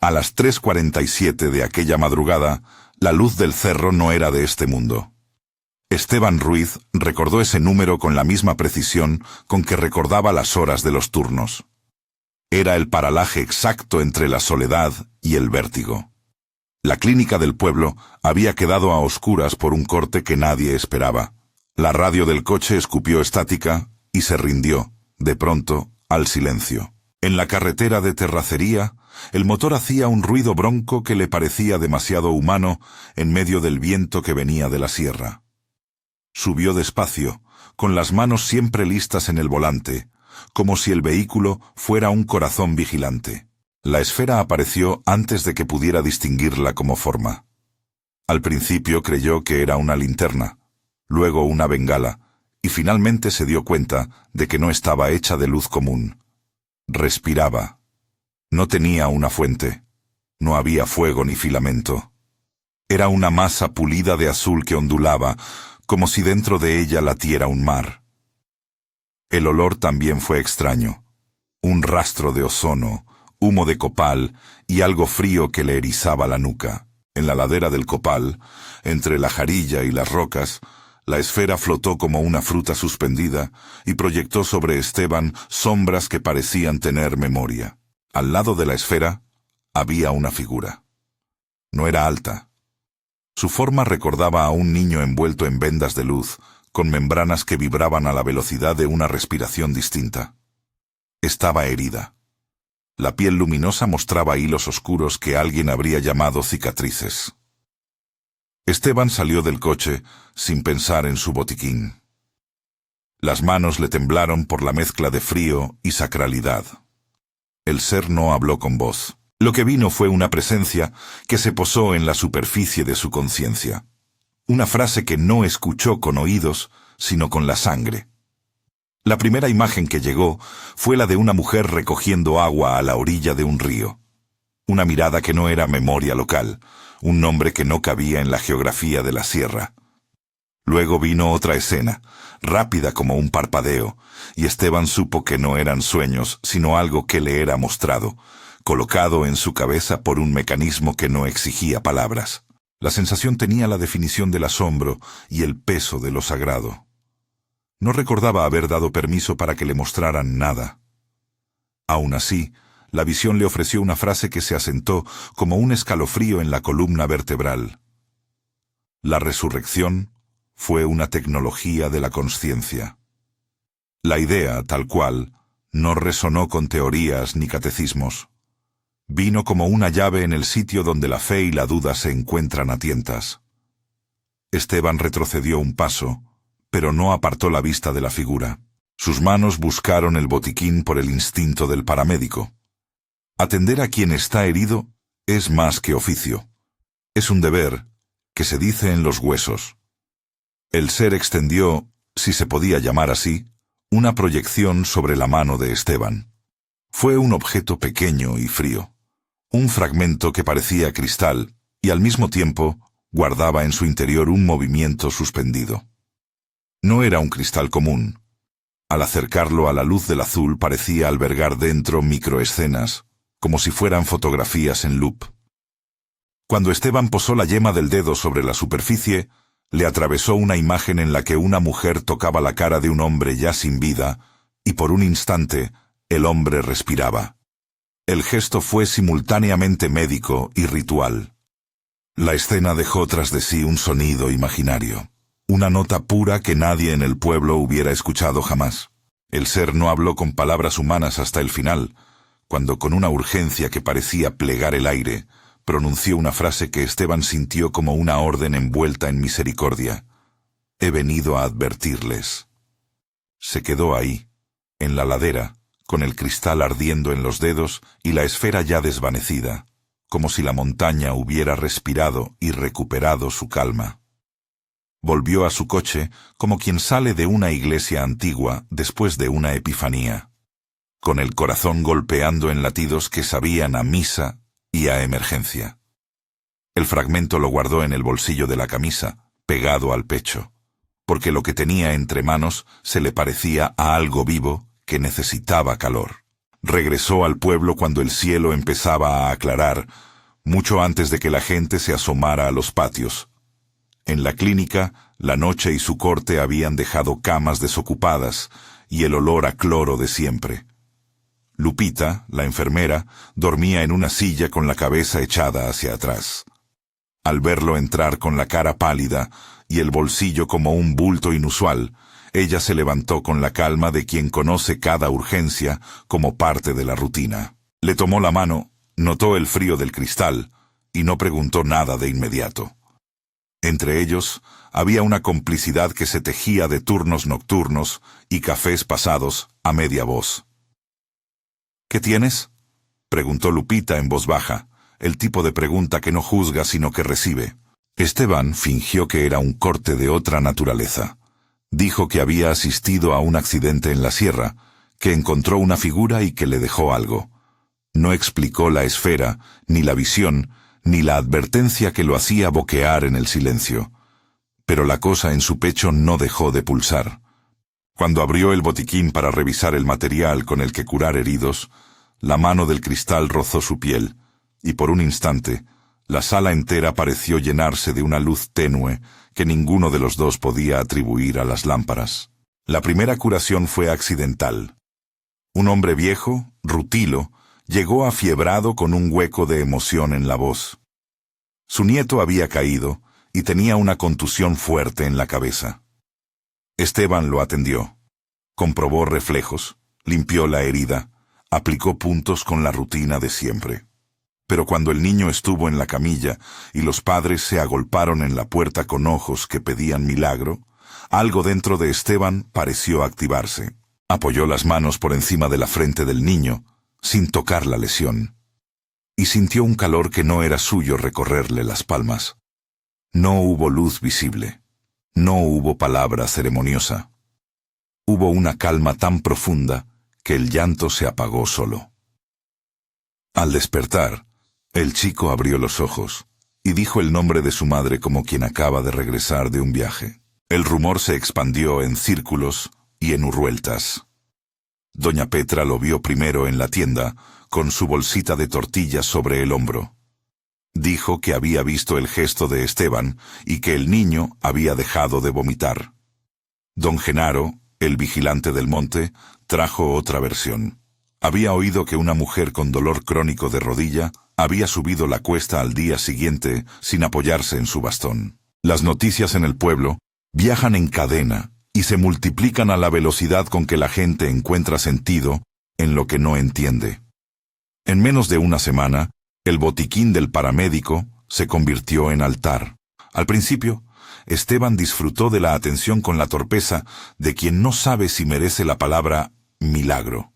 A las 3:47 de aquella madrugada, la luz del cerro no era de este mundo. Esteban Ruiz recordó ese número con la misma precisión con que recordaba las horas de los turnos. Era el paralaje exacto entre la soledad y el vértigo. La clínica del pueblo había quedado a oscuras por un corte que nadie esperaba. La radio del coche escupió estática y se rindió, de pronto, al silencio. En la carretera de terracería, el motor hacía un ruido bronco que le parecía demasiado humano en medio del viento que venía de la sierra. Subió despacio, con las manos siempre listas en el volante, como si el vehículo fuera un corazón vigilante. La esfera apareció antes de que pudiera distinguirla como forma. Al principio creyó que era una linterna, luego una bengala, y finalmente se dio cuenta de que no estaba hecha de luz común. Respiraba. No tenía una fuente. No había fuego ni filamento. Era una masa pulida de azul que ondulaba, como si dentro de ella latiera un mar. El olor también fue extraño. Un rastro de ozono, humo de copal y algo frío que le erizaba la nuca. En la ladera del copal, entre la jarilla y las rocas, la esfera flotó como una fruta suspendida y proyectó sobre Esteban sombras que parecían tener memoria. Al lado de la esfera había una figura. No era alta. Su forma recordaba a un niño envuelto en vendas de luz, con membranas que vibraban a la velocidad de una respiración distinta. Estaba herida. La piel luminosa mostraba hilos oscuros que alguien habría llamado cicatrices. Esteban salió del coche sin pensar en su botiquín. Las manos le temblaron por la mezcla de frío y sacralidad. El ser no habló con voz. Lo que vino fue una presencia que se posó en la superficie de su conciencia. Una frase que no escuchó con oídos, sino con la sangre. La primera imagen que llegó fue la de una mujer recogiendo agua a la orilla de un río. Una mirada que no era memoria local, un nombre que no cabía en la geografía de la sierra. Luego vino otra escena, rápida como un parpadeo, y Esteban supo que no eran sueños, sino algo que le era mostrado, colocado en su cabeza por un mecanismo que no exigía palabras. La sensación tenía la definición del asombro y el peso de lo sagrado. No recordaba haber dado permiso para que le mostraran nada. Aún así, la visión le ofreció una frase que se asentó como un escalofrío en la columna vertebral. La resurrección fue una tecnología de la consciencia. La idea, tal cual, no resonó con teorías ni catecismos. Vino como una llave en el sitio donde la fe y la duda se encuentran a tientas. Esteban retrocedió un paso, pero no apartó la vista de la figura. Sus manos buscaron el botiquín por el instinto del paramédico. Atender a quien está herido es más que oficio. Es un deber que se dice en los huesos. El ser extendió, si se podía llamar así, una proyección sobre la mano de Esteban. Fue un objeto pequeño y frío. Un fragmento que parecía cristal y al mismo tiempo guardaba en su interior un movimiento suspendido. No era un cristal común. Al acercarlo a la luz del azul parecía albergar dentro microescenas, como si fueran fotografías en loop. Cuando Esteban posó la yema del dedo sobre la superficie, le atravesó una imagen en la que una mujer tocaba la cara de un hombre ya sin vida, y por un instante el hombre respiraba. El gesto fue simultáneamente médico y ritual. La escena dejó tras de sí un sonido imaginario. Una nota pura que nadie en el pueblo hubiera escuchado jamás. El ser no habló con palabras humanas hasta el final, cuando con una urgencia que parecía plegar el aire, pronunció una frase que Esteban sintió como una orden envuelta en misericordia. He venido a advertirles. Se quedó ahí, en la ladera, con el cristal ardiendo en los dedos y la esfera ya desvanecida, como si la montaña hubiera respirado y recuperado su calma. Volvió a su coche como quien sale de una iglesia antigua después de una epifanía, con el corazón golpeando en latidos que sabían a misa y a emergencia. El fragmento lo guardó en el bolsillo de la camisa, pegado al pecho, porque lo que tenía entre manos se le parecía a algo vivo que necesitaba calor. Regresó al pueblo cuando el cielo empezaba a aclarar, mucho antes de que la gente se asomara a los patios. En la clínica, la noche y su corte habían dejado camas desocupadas y el olor a cloro de siempre. Lupita, la enfermera, dormía en una silla con la cabeza echada hacia atrás. Al verlo entrar con la cara pálida y el bolsillo como un bulto inusual, ella se levantó con la calma de quien conoce cada urgencia como parte de la rutina. Le tomó la mano, notó el frío del cristal y no preguntó nada de inmediato. Entre ellos había una complicidad que se tejía de turnos nocturnos y cafés pasados a media voz. «¿Qué tienes?», preguntó Lupita en voz baja, el tipo de pregunta que no juzga sino que recibe. Esteban fingió que era un corte de otra naturaleza. Dijo que había asistido a un accidente en la sierra, que encontró una figura y que le dejó algo. No explicó la esfera, ni la visión, ni la advertencia que lo hacía boquear en el silencio. Pero la cosa en su pecho no dejó de pulsar. Cuando abrió el botiquín para revisar el material con el que curar heridos, la mano del cristal rozó su piel, y por un instante, la sala entera pareció llenarse de una luz tenue que ninguno de los dos podía atribuir a las lámparas. La primera curación fue accidental. Un hombre viejo, rutilo, llegó afiebrado con un hueco de emoción en la voz. Su nieto había caído y tenía una contusión fuerte en la cabeza. Esteban lo atendió. Comprobó reflejos, limpió la herida, aplicó puntos con la rutina de siempre. Pero cuando el niño estuvo en la camilla y los padres se agolparon en la puerta con ojos que pedían milagro, algo dentro de Esteban pareció activarse. Apoyó las manos por encima de la frente del niño, sin tocar la lesión, y sintió un calor que no era suyo recorrerle las palmas. No hubo luz visible. No hubo palabra ceremoniosa. Hubo una calma tan profunda que el llanto se apagó solo. Al despertar, el chico abrió los ojos y dijo el nombre de su madre como quien acaba de regresar de un viaje. El rumor se expandió en círculos y en urrueltas. Doña Petra lo vio primero en la tienda, con su bolsita de tortillas sobre el hombro. Dijo que había visto el gesto de Esteban y que el niño había dejado de vomitar. Don Genaro, el vigilante del monte, trajo otra versión. Había oído que una mujer con dolor crónico de rodilla había subido la cuesta al día siguiente sin apoyarse en su bastón. Las noticias en el pueblo viajan en cadena y se multiplican a la velocidad con que la gente encuentra sentido en lo que no entiende. En menos de una semana, el botiquín del paramédico se convirtió en altar. Al principio, Esteban disfrutó de la atención con la torpeza de quien no sabe si merece la palabra milagro.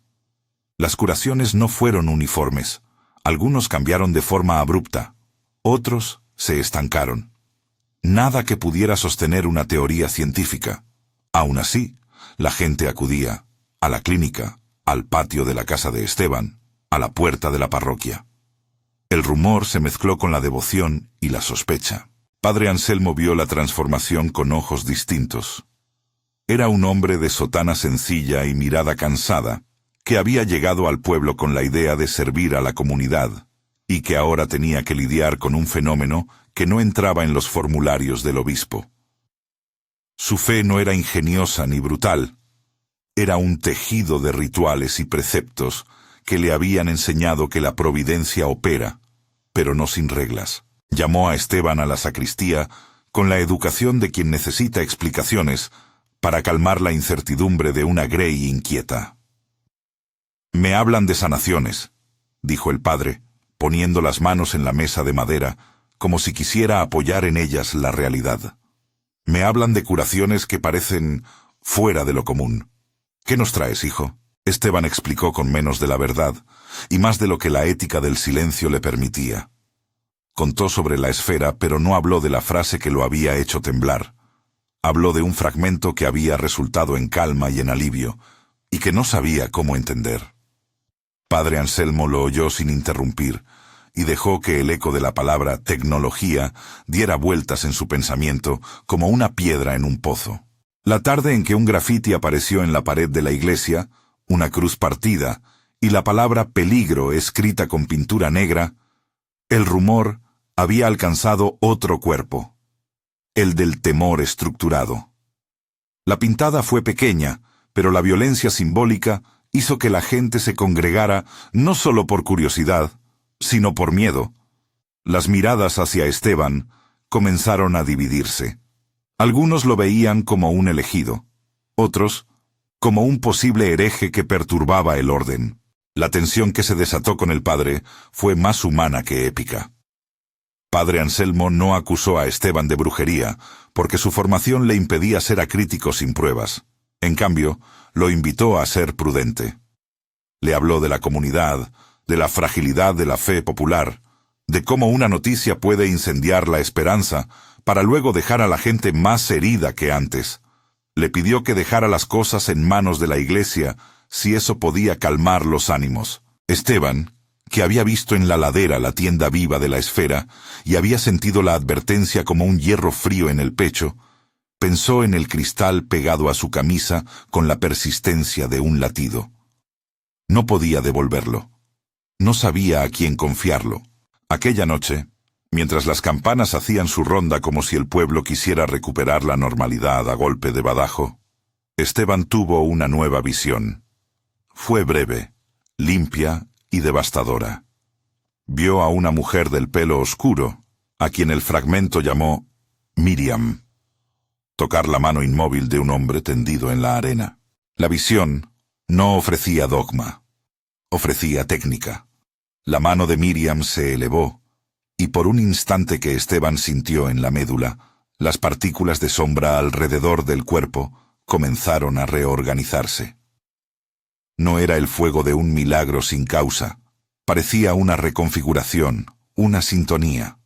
Las curaciones no fueron uniformes. Algunos cambiaron de forma abrupta. Otros se estancaron. Nada que pudiera sostener una teoría científica. Aún así, la gente acudía a la clínica, al patio de la casa de Esteban, a la puerta de la parroquia. El rumor se mezcló con la devoción y la sospecha. Padre Anselmo vio la transformación con ojos distintos. Era un hombre de sotana sencilla y mirada cansada, que había llegado al pueblo con la idea de servir a la comunidad, y que ahora tenía que lidiar con un fenómeno que no entraba en los formularios del obispo. Su fe no era ingeniosa ni brutal. Era un tejido de rituales y preceptos que le habían enseñado que la providencia opera, pero no sin reglas. Llamó a Esteban a la sacristía con la educación de quien necesita explicaciones para calmar la incertidumbre de una grey inquieta. «Me hablan de sanaciones», dijo el padre, poniendo las manos en la mesa de madera, como si quisiera apoyar en ellas la realidad. «Me hablan de curaciones que parecen fuera de lo común. ¿Qué nos traes, hijo?». Esteban explicó con menos de la verdad y más de lo que la ética del silencio le permitía. Contó sobre la esfera, pero no habló de la frase que lo había hecho temblar. Habló de un fragmento que había resultado en calma y en alivio, y que no sabía cómo entender. Padre Anselmo lo oyó sin interrumpir, y dejó que el eco de la palabra tecnología diera vueltas en su pensamiento como una piedra en un pozo. La tarde en que un grafiti apareció en la pared de la iglesia, una cruz partida, y la palabra peligro escrita con pintura negra, el rumor había alcanzado otro cuerpo, el del temor estructurado. La pintada fue pequeña, pero la violencia simbólica hizo que la gente se congregara no solo por curiosidad, sino por miedo. Las miradas hacia Esteban comenzaron a dividirse. Algunos lo veían como un elegido, otros como un posible hereje que perturbaba el orden. La tensión que se desató con el padre fue más humana que épica. Padre Anselmo no acusó a Esteban de brujería, porque su formación le impedía ser acrítico sin pruebas. En cambio, lo invitó a ser prudente. Le habló de la comunidad, de la fragilidad de la fe popular, de cómo una noticia puede incendiar la esperanza para luego dejar a la gente más herida que antes. Le pidió que dejara las cosas en manos de la Iglesia si eso podía calmar los ánimos. Esteban, que había visto en la ladera la tienda viva de la esfera y había sentido la advertencia como un hierro frío en el pecho, pensó en el cristal pegado a su camisa con la persistencia de un latido. No podía devolverlo. No sabía a quién confiarlo. Aquella noche, mientras las campanas hacían su ronda como si el pueblo quisiera recuperar la normalidad a golpe de badajo, Esteban tuvo una nueva visión. Fue breve, limpia y devastadora. Vio a una mujer del pelo oscuro, a quien el fragmento llamó Miriam, tocar la mano inmóvil de un hombre tendido en la arena. La visión no ofrecía dogma, ofrecía técnica. La mano de Miriam se elevó, y por un instante que Esteban sintió en la médula, las partículas de sombra alrededor del cuerpo comenzaron a reorganizarse. No era el fuego de un milagro sin causa, parecía una reconfiguración, una sintonía.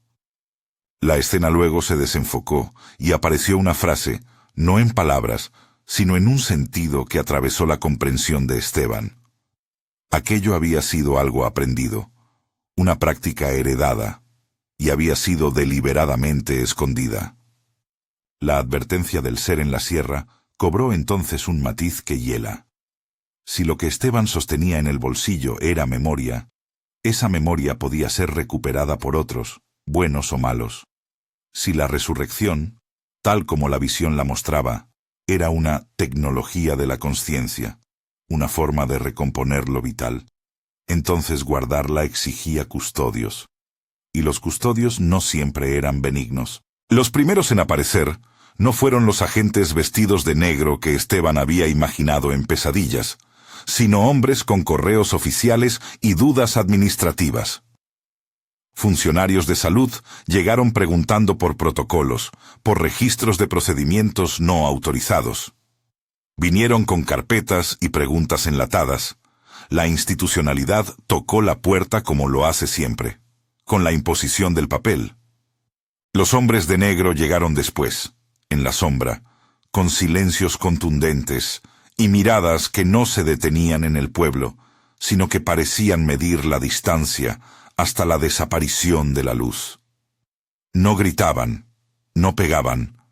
La escena luego se desenfocó y apareció una frase, no en palabras, sino en un sentido que atravesó la comprensión de Esteban. Aquello había sido algo aprendido, una práctica heredada, y había sido deliberadamente escondida. La advertencia del ser en la sierra cobró entonces un matiz que hiela. Si lo que Esteban sostenía en el bolsillo era memoria, esa memoria podía ser recuperada por otros, buenos o malos. Si la resurrección, tal como la visión la mostraba, era una tecnología de la consciencia, una forma de recomponer lo vital, entonces guardarla exigía custodios. Y los custodios no siempre eran benignos. Los primeros en aparecer no fueron los agentes vestidos de negro que Esteban había imaginado en pesadillas, sino hombres con correos oficiales y dudas administrativas. Funcionarios de salud llegaron preguntando por protocolos, por registros de procedimientos no autorizados. Vinieron con carpetas y preguntas enlatadas. La institucionalidad tocó la puerta como lo hace siempre, con la imposición del papel. Los hombres de negro llegaron después, en la sombra, con silencios contundentes y miradas que no se detenían en el pueblo, sino que parecían medir la distancia hasta la desaparición de la luz. No gritaban, no pegaban,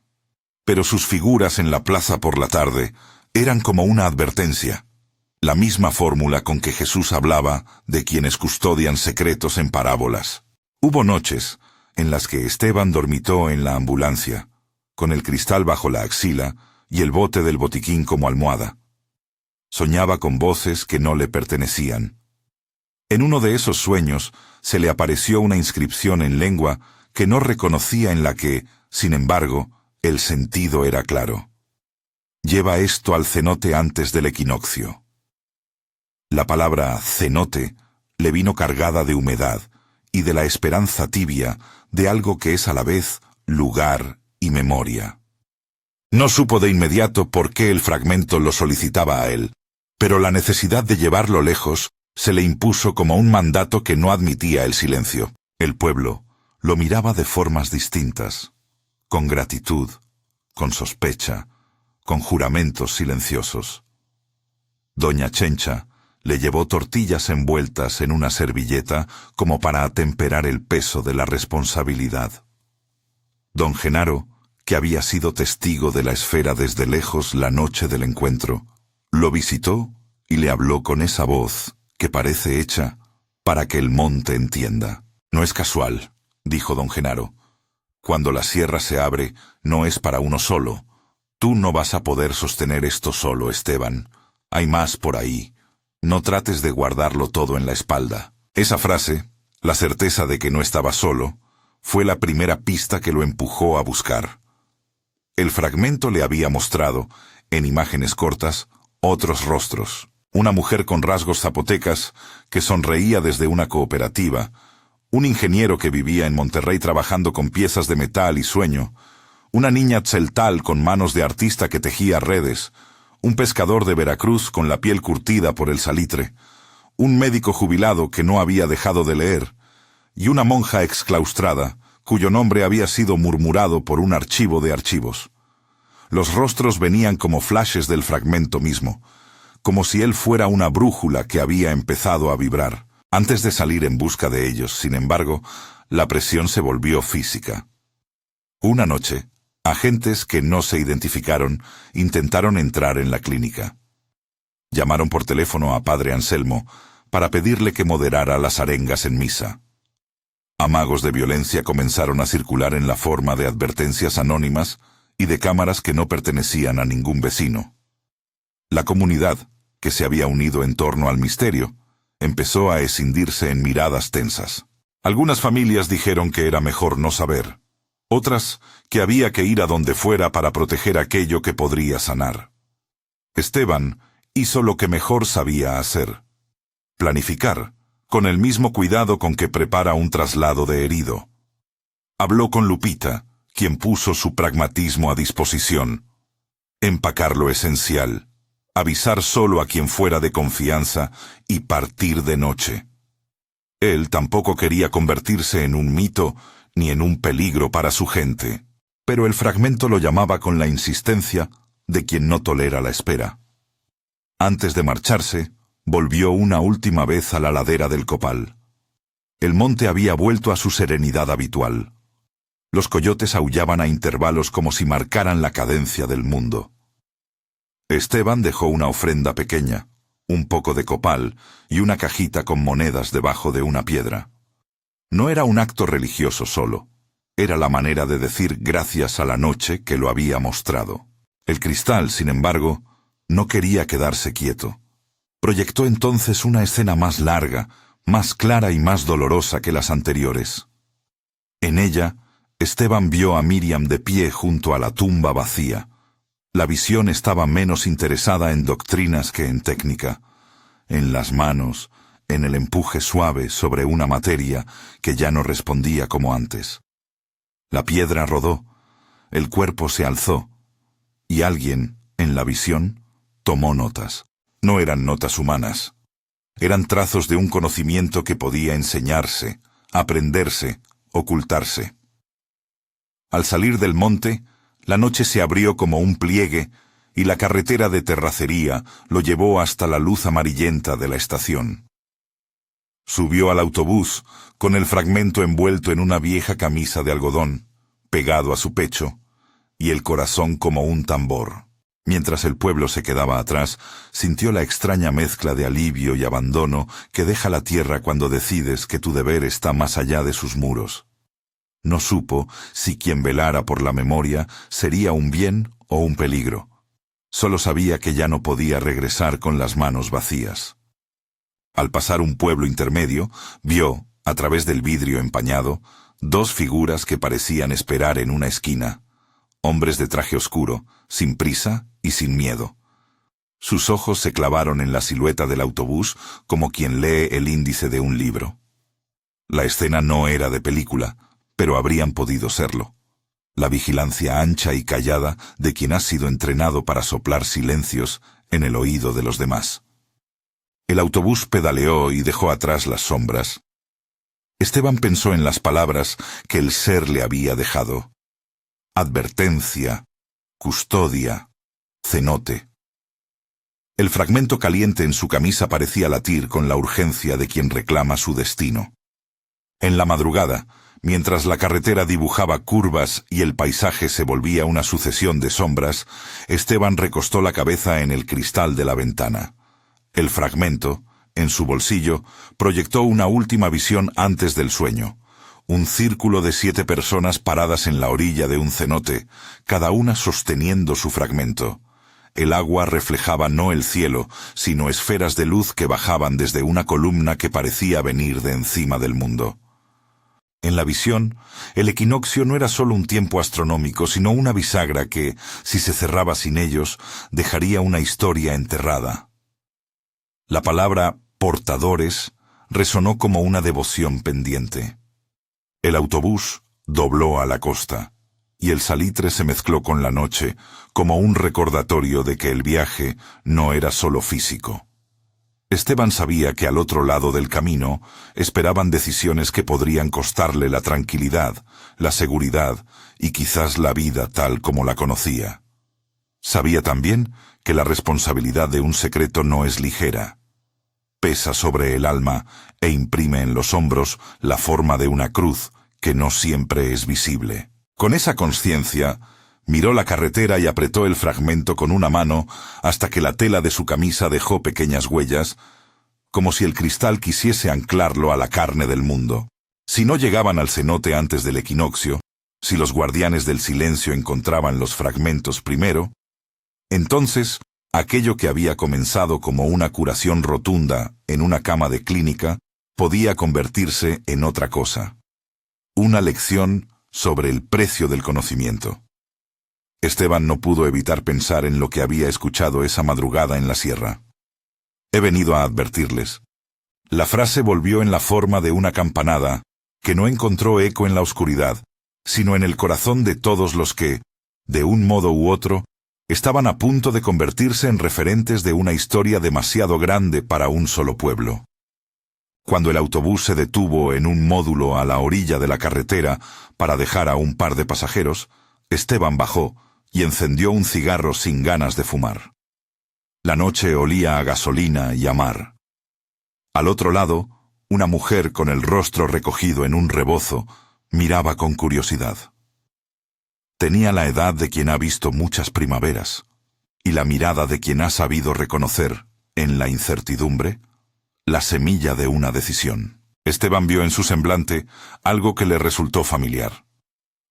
pero sus figuras en la plaza por la tarde eran como una advertencia, la misma fórmula con que Jesús hablaba de quienes custodian secretos en parábolas. Hubo noches en las que Esteban dormitó en la ambulancia, con el cristal bajo la axila y el bote del botiquín como almohada. Soñaba con voces que no le pertenecían. En uno de esos sueños se le apareció una inscripción en lengua que no reconocía, en la que, sin embargo, el sentido era claro. Lleva esto al cenote antes del equinoccio. La palabra cenote le vino cargada de humedad y de la esperanza tibia de algo que es a la vez lugar y memoria. No supo de inmediato por qué el fragmento lo solicitaba a él, pero la necesidad de llevarlo lejos se le impuso como un mandato que no admitía el silencio. El pueblo lo miraba de formas distintas, con gratitud, con sospecha, con juramentos silenciosos. Doña Chencha le llevó tortillas envueltas en una servilleta como para atemperar el peso de la responsabilidad. Don Genaro, que había sido testigo de la esfera desde lejos la noche del encuentro, lo visitó y le habló con esa voz que parece hecha para que el monte entienda. No es casual, dijo don Genaro. Cuando la sierra se abre, no es para uno solo. Tú no vas a poder sostener esto solo, Esteban. Hay más por ahí. No trates de guardarlo todo en la espalda. Esa frase, la certeza de que no estaba solo, fue la primera pista que lo empujó a buscar. El fragmento le había mostrado, en imágenes cortas, otros rostros. Una mujer con rasgos zapotecas que sonreía desde una cooperativa, un ingeniero que vivía en Monterrey trabajando con piezas de metal y sueño, una niña tzeltal con manos de artista que tejía redes, un pescador de Veracruz con la piel curtida por el salitre, un médico jubilado que no había dejado de leer, y una monja exclaustrada, cuyo nombre había sido murmurado por un archivo de archivos. Los rostros venían como flashes del fragmento mismo, como si él fuera una brújula que había empezado a vibrar. Antes de salir en busca de ellos, sin embargo, la presión se volvió física. Una noche, agentes que no se identificaron intentaron entrar en la clínica. Llamaron por teléfono a padre Anselmo para pedirle que moderara las arengas en misa. Amagos de violencia comenzaron a circular en la forma de advertencias anónimas y de cámaras que no pertenecían a ningún vecino. La comunidad, que se había unido en torno al misterio, empezó a escindirse en miradas tensas. Algunas familias dijeron que era mejor no saber, otras que había que ir a donde fuera para proteger aquello que podría sanar. Esteban hizo lo que mejor sabía hacer: planificar, con el mismo cuidado con que prepara un traslado de herido. Habló con Lupita, quien puso su pragmatismo a disposición. Empacar lo esencial, avisar solo a quien fuera de confianza y partir de noche. Él tampoco quería convertirse en un mito ni en un peligro para su gente, pero el fragmento lo llamaba con la insistencia de quien no tolera la espera. Antes de marcharse, volvió una última vez a la ladera del Copal. El monte había vuelto a su serenidad habitual. Los coyotes aullaban a intervalos como si marcaran la cadencia del mundo. Esteban dejó una ofrenda pequeña, un poco de copal y una cajita con monedas debajo de una piedra. No era un acto religioso solo, era la manera de decir gracias a la noche que lo había mostrado. El cristal, sin embargo, no quería quedarse quieto. Proyectó entonces una escena más larga, más clara y más dolorosa que las anteriores. En ella, Esteban vio a Miriam de pie junto a la tumba vacía. La visión estaba menos interesada en doctrinas que en técnica, en las manos, en el empuje suave sobre una materia que ya no respondía como antes. La piedra rodó, el cuerpo se alzó, y alguien, en la visión, tomó notas. No eran notas humanas. Eran trazos de un conocimiento que podía enseñarse, aprenderse, ocultarse. Al salir del monte, la noche se abrió como un pliegue y la carretera de terracería lo llevó hasta la luz amarillenta de la estación. Subió al autobús con el fragmento envuelto en una vieja camisa de algodón, pegado a su pecho, y el corazón como un tambor. Mientras el pueblo se quedaba atrás, sintió la extraña mezcla de alivio y abandono que deja la tierra cuando decides que tu deber está más allá de sus muros. No supo si quien velara por la memoria sería un bien o un peligro. Solo sabía que ya no podía regresar con las manos vacías. Al pasar un pueblo intermedio, vio, a través del vidrio empañado, dos figuras que parecían esperar en una esquina. Hombres de traje oscuro, sin prisa y sin miedo. Sus ojos se clavaron en la silueta del autobús como quien lee el índice de un libro. La escena no era de película, pero habrían podido serlo. La vigilancia ancha y callada de quien ha sido entrenado para soplar silencios en el oído de los demás. El autobús pedaleó y dejó atrás las sombras. Esteban pensó en las palabras que el ser le había dejado. Advertencia, custodia, cenote. El fragmento caliente en su camisa parecía latir con la urgencia de quien reclama su destino. En la madrugada, mientras la carretera dibujaba curvas y el paisaje se volvía una sucesión de sombras, Esteban recostó la cabeza en el cristal de la ventana. El fragmento, En su bolsillo, proyectó una última visión antes del sueño. Un círculo de 7 personas paradas en la orilla de un cenote, cada una sosteniendo su fragmento. El agua reflejaba no el cielo, sino esferas de luz que bajaban desde una columna que parecía venir de encima del mundo. En la visión, el equinoccio no era solo un tiempo astronómico, sino una bisagra que, si se cerraba sin ellos, dejaría una historia enterrada. La palabra portadores resonó como una devoción pendiente. El autobús dobló a la costa, y el salitre se mezcló con la noche, como un recordatorio de que el viaje no era solo físico. Esteban sabía que al otro lado del camino esperaban decisiones que podrían costarle la tranquilidad, la seguridad y quizás la vida tal como la conocía. Sabía también que la responsabilidad de un secreto no es ligera. Pesa sobre el alma e imprime en los hombros la forma de una cruz que no siempre es visible. Con esa consciencia, miró la carretera y apretó el fragmento con una mano hasta que la tela de su camisa dejó pequeñas huellas, como si el cristal quisiese anclarlo a la carne del mundo. Si no llegaban al cenote antes del equinoccio, si los guardianes del silencio encontraban los fragmentos primero, entonces aquello que había comenzado como una curación rotunda en una cama de clínica podía convertirse en otra cosa. Una lección sobre el precio del conocimiento. Esteban no pudo evitar pensar en lo que había escuchado esa madrugada en la sierra. He venido a advertirles. La frase volvió en la forma de una campanada que no encontró eco en la oscuridad, sino en el corazón de todos los que, de un modo u otro, estaban a punto de convertirse en referentes de una historia demasiado grande para un solo pueblo. Cuando el autobús se detuvo en un módulo a la orilla de la carretera para dejar a un par de pasajeros, Esteban bajó y encendió un cigarro sin ganas de fumar. La noche olía a gasolina y a mar. Al otro lado, una mujer con el rostro recogido en un rebozo miraba con curiosidad. Tenía la edad de quien ha visto muchas primaveras, y la mirada de quien ha sabido reconocer, en la incertidumbre, la semilla de una decisión. Esteban vio en su semblante algo que le resultó familiar: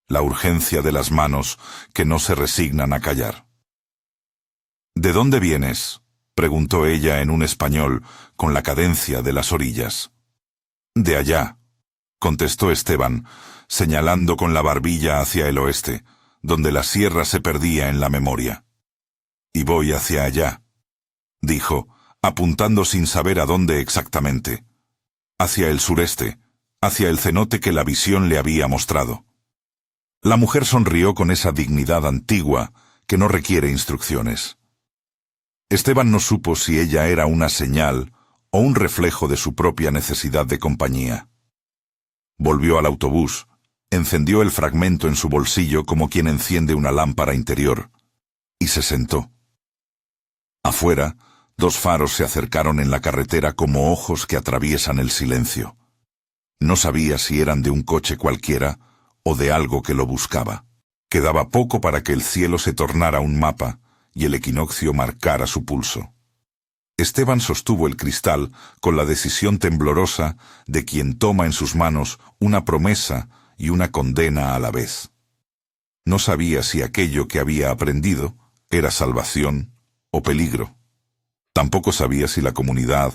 la urgencia de las manos que no se resignan a callar. «¿De dónde vienes?», preguntó ella en un español con la cadencia de las orillas. «De allá», contestó Esteban, señalando con la barbilla hacia el oeste, donde la sierra se perdía en la memoria. «Y voy hacia allá», dijo, apuntando sin saber a dónde exactamente. Hacia el sureste, hacia el cenote que la visión le había mostrado. La mujer sonrió con esa dignidad antigua que no requiere instrucciones. Esteban no supo si ella era una señal o un reflejo de su propia necesidad de compañía. Volvió al autobús, encendió el fragmento en su bolsillo como quien enciende una lámpara interior, y se sentó. Afuera, 2 faros se acercaron en la carretera como ojos que atraviesan el silencio. No sabía si eran de un coche cualquiera o de algo que lo buscaba. Quedaba poco para que el cielo se tornara un mapa y el equinoccio marcara su pulso. Esteban sostuvo el cristal con la decisión temblorosa de quien toma en sus manos una promesa y una condena a la vez. No sabía si aquello que había aprendido era salvación o peligro. Tampoco sabía si la comunidad,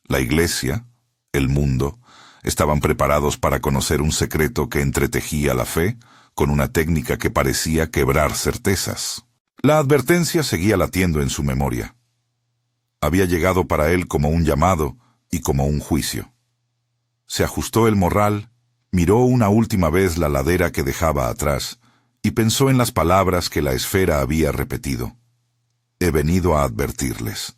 la iglesia, el mundo, estaban preparados para conocer un secreto que entretejía la fe con una técnica que parecía quebrar certezas. La advertencia seguía latiendo en su memoria. Había llegado para él como un llamado y como un juicio. Se ajustó el morral, miró una última vez la ladera que dejaba atrás y pensó en las palabras que la esfera había repetido. He venido a advertirles.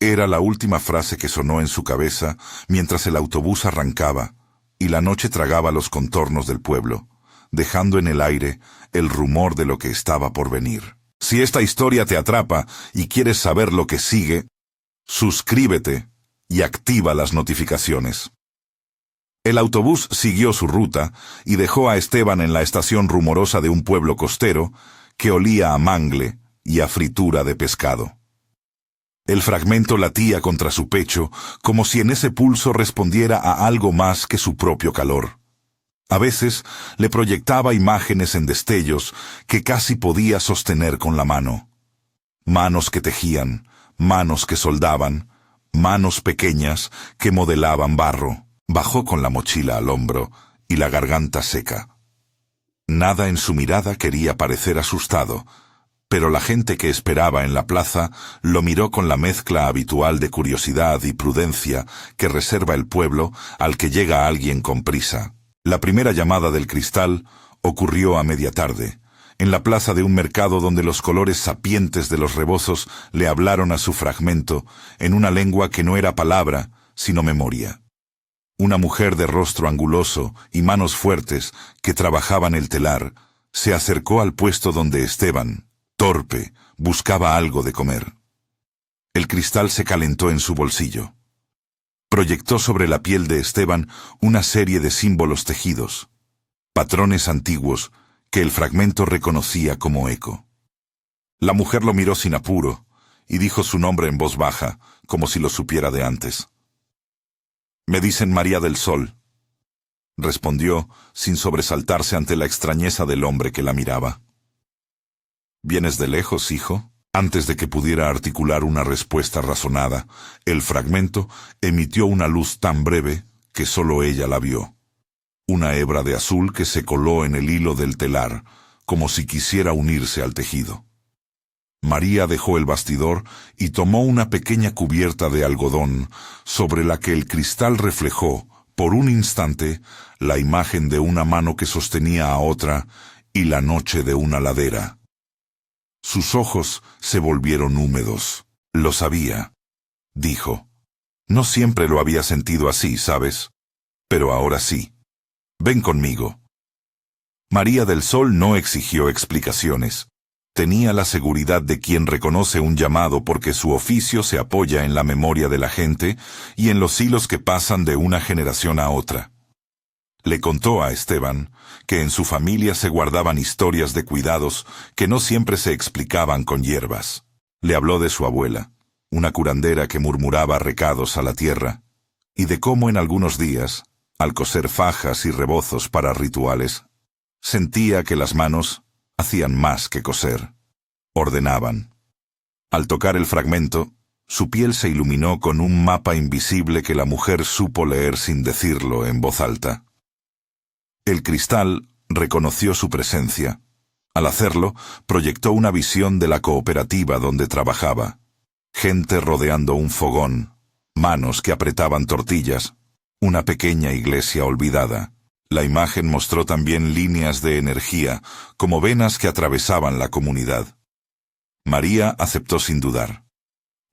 Era la última frase que sonó en su cabeza mientras el autobús arrancaba y la noche tragaba los contornos del pueblo, dejando en el aire el rumor de lo que estaba por venir. Si esta historia te atrapa y quieres saber lo que sigue, suscríbete y activa las notificaciones. El autobús siguió su ruta y dejó a Esteban en la estación rumorosa de un pueblo costero que olía a mangle y a fritura de pescado. El fragmento latía contra su pecho, como si en ese pulso respondiera a algo más que su propio calor. A veces le proyectaba imágenes en destellos que casi podía sostener con la mano. Manos que tejían, manos que soldaban, manos pequeñas que modelaban barro. Bajó con la mochila al hombro y la garganta seca. Nada en su mirada quería parecer asustado, pero la gente que esperaba en la plaza lo miró con la mezcla habitual de curiosidad y prudencia que reserva el pueblo al que llega alguien con prisa. La primera llamada del cristal ocurrió a media tarde, en la plaza de un mercado donde los colores sapientes de los rebozos le hablaron a su fragmento en una lengua que no era palabra, sino memoria. Una mujer de rostro anguloso y manos fuertes que trabajaban el telar se acercó al puesto donde Esteban, torpe, buscaba algo de comer. El cristal se calentó en su bolsillo. Proyectó sobre la piel de Esteban una serie de símbolos tejidos, patrones antiguos que el fragmento reconocía como eco. La mujer lo miró sin apuro y dijo su nombre en voz baja, como si lo supiera de antes. «Me dicen María del Sol», respondió sin sobresaltarse ante la extrañeza del hombre que la miraba. «¿Vienes de lejos, hijo?» Antes de que pudiera articular una respuesta razonada, el fragmento emitió una luz tan breve que solo ella la vio. Una hebra de azul que se coló en el hilo del telar, como si quisiera unirse al tejido. María dejó el bastidor y tomó una pequeña cubierta de algodón, sobre la que el cristal reflejó, por un instante, la imagen de una mano que sostenía a otra y la noche de una ladera. Sus ojos se volvieron húmedos. «Lo sabía», dijo. «No siempre lo había sentido así, ¿sabes? Pero ahora sí. Ven conmigo». María del Sol no exigió explicaciones. Tenía la seguridad de quien reconoce un llamado porque su oficio se apoya en la memoria de la gente y en los hilos que pasan de una generación a otra. Le contó a Esteban que en su familia se guardaban historias de cuidados que no siempre se explicaban con hierbas. Le habló de su abuela, una curandera que murmuraba recados a la tierra, y de cómo en algunos días, al coser fajas y rebozos para rituales, sentía que las manos hacían más que coser, ordenaban. Al tocar el fragmento, su piel se iluminó con un mapa invisible que la mujer supo leer sin decirlo en voz alta. El cristal reconoció su presencia. Al hacerlo, proyectó una visión de la cooperativa donde trabajaba. Gente rodeando un fogón, manos que apretaban tortillas, una pequeña iglesia olvidada. La imagen mostró también líneas de energía, como venas que atravesaban la comunidad. María aceptó sin dudar.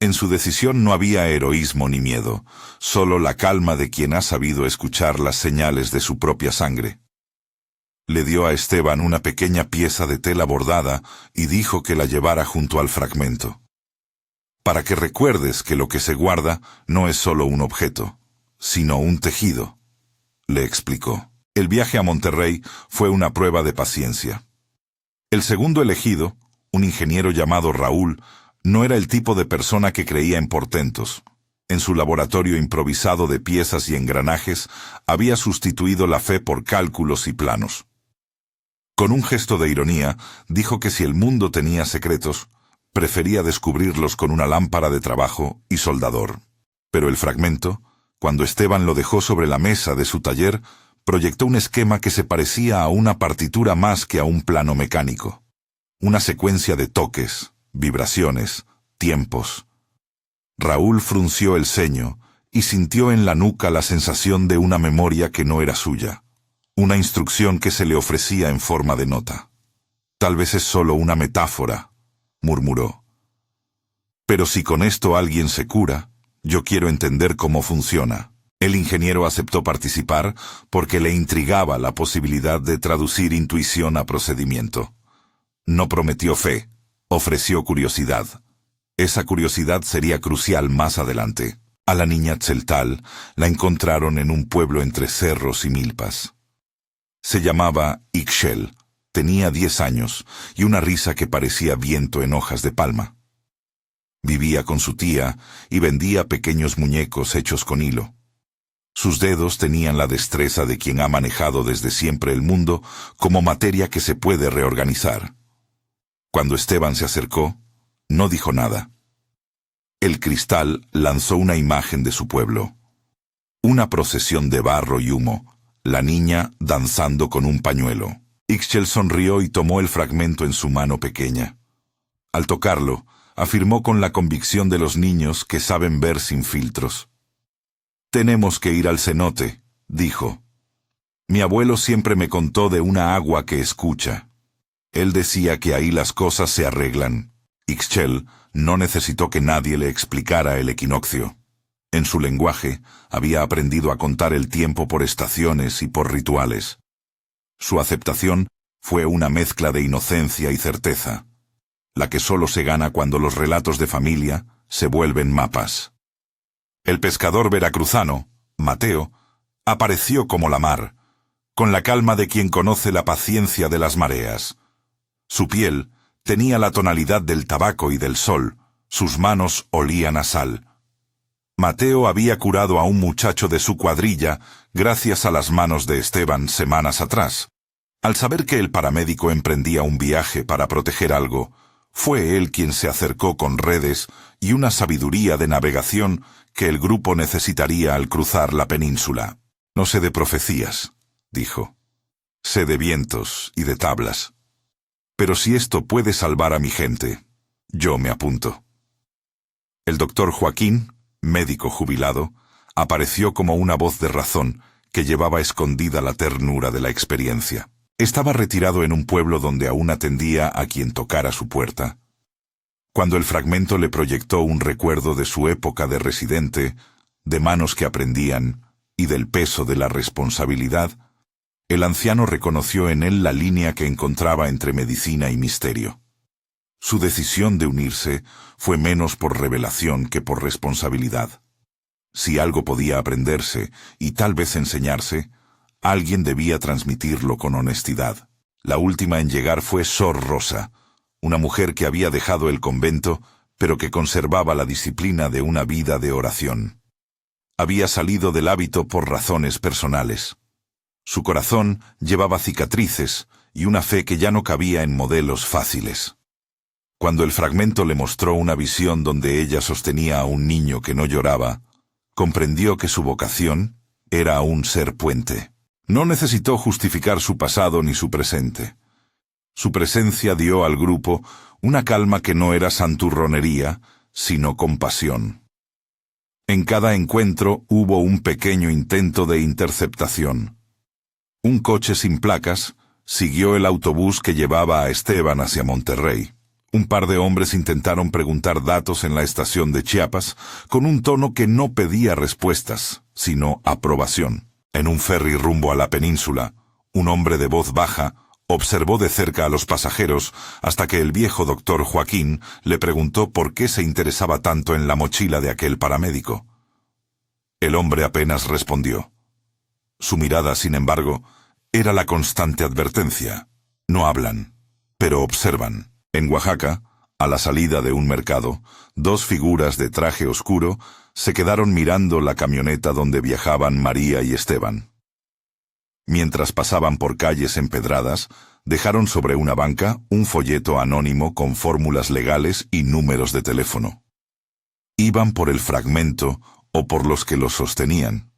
En su decisión no había heroísmo ni miedo, solo la calma de quien ha sabido escuchar las señales de su propia sangre. Le dio a Esteban una pequeña pieza de tela bordada y dijo que la llevara junto al fragmento. Para que recuerdes que lo que se guarda no es solo un objeto, sino un tejido, le explicó. El viaje a Monterrey fue una prueba de paciencia. El segundo elegido, un ingeniero llamado Raúl, no era el tipo de persona que creía en portentos. En su laboratorio improvisado de piezas y engranajes, había sustituido la fe por cálculos y planos. Con un gesto de ironía, dijo que si el mundo tenía secretos, prefería descubrirlos con una lámpara de trabajo y soldador. Pero el fragmento, cuando Esteban lo dejó sobre la mesa de su taller, proyectó un esquema que se parecía a una partitura más que a un plano mecánico. Una secuencia de toques, vibraciones, tiempos. Raúl frunció el ceño y sintió en la nuca la sensación de una memoria que no era suya. Una instrucción que se le ofrecía en forma de nota. «Tal vez es solo una metáfora», murmuró. «Pero si con esto alguien se cura, yo quiero entender cómo funciona». El ingeniero aceptó participar porque le intrigaba la posibilidad de traducir intuición a procedimiento. No prometió fe, ofreció curiosidad. Esa curiosidad sería crucial más adelante. A la niña Tzeltal la encontraron en un pueblo entre cerros y milpas. Se llamaba Ixchel, tenía 10 años y una risa que parecía viento en hojas de palma. Vivía con su tía y vendía pequeños muñecos hechos con hilo. Sus dedos tenían la destreza de quien ha manejado desde siempre el mundo como materia que se puede reorganizar. Cuando Esteban se acercó, no dijo nada. El cristal lanzó una imagen de su pueblo. Una procesión de barro y humo, la niña danzando con un pañuelo. Ixchel sonrió y tomó el fragmento en su mano pequeña. Al tocarlo, afirmó con la convicción de los niños que saben ver sin filtros. «Tenemos que ir al cenote», dijo. «Mi abuelo siempre me contó de una agua que escucha. Él decía que ahí las cosas se arreglan». Ixchel no necesitó que nadie le explicara el equinoccio. En su lenguaje había aprendido a contar el tiempo por estaciones y por rituales. Su aceptación fue una mezcla de inocencia y certeza, la que solo se gana cuando los relatos de familia se vuelven mapas. El pescador veracruzano, Mateo, apareció como la mar, con la calma de quien conoce la paciencia de las mareas. Su piel tenía la tonalidad del tabaco y del sol, sus manos olían a sal. Mateo había curado a un muchacho de su cuadrilla gracias a las manos de Esteban semanas atrás. Al saber que el paramédico emprendía un viaje para proteger algo, fue él quien se acercó con redes y una sabiduría de navegación que el grupo necesitaría al cruzar la península. «No sé de profecías», dijo. «Sé de vientos y de tablas. Pero si esto puede salvar a mi gente, yo me apunto». El doctor Joaquín, médico jubilado, apareció como una voz de razón que llevaba escondida la ternura de la experiencia. Estaba retirado en un pueblo donde aún atendía a quien tocara su puerta. Cuando el fragmento le proyectó un recuerdo de su época de residente, de manos que aprendían y del peso de la responsabilidad, el anciano reconoció en él la línea que encontraba entre medicina y misterio. Su decisión de unirse fue menos por revelación que por responsabilidad. Si algo podía aprenderse y tal vez enseñarse, alguien debía transmitirlo con honestidad. La última en llegar fue Sor Rosa, una mujer que había dejado el convento, pero que conservaba la disciplina de una vida de oración. Había salido del hábito por razones personales. Su corazón llevaba cicatrices y una fe que ya no cabía en modelos fáciles. Cuando el fragmento le mostró una visión donde ella sostenía a un niño que no lloraba, comprendió que su vocación era aún ser puente. No necesitó justificar su pasado ni su presente. Su presencia dio al grupo una calma que no era santurronería, sino compasión. En cada encuentro hubo un pequeño intento de interceptación. Un coche sin placas siguió el autobús que llevaba a Esteban hacia Monterrey. Un par de hombres intentaron preguntar datos en la estación de Chiapas con un tono que no pedía respuestas, sino aprobación. En un ferry rumbo a la península, un hombre de voz baja observó de cerca a los pasajeros hasta que el viejo doctor Joaquín le preguntó por qué se interesaba tanto en la mochila de aquel paramédico. El hombre apenas respondió. Su mirada, sin embargo, era la constante advertencia. No hablan, pero observan. En Oaxaca, a la salida de un mercado, dos figuras de traje oscuro se quedaron mirando la camioneta donde viajaban María y Esteban. Mientras pasaban por calles empedradas, dejaron sobre una banca un folleto anónimo con fórmulas legales y números de teléfono. Iban por el fragmento o por los que lo sostenían.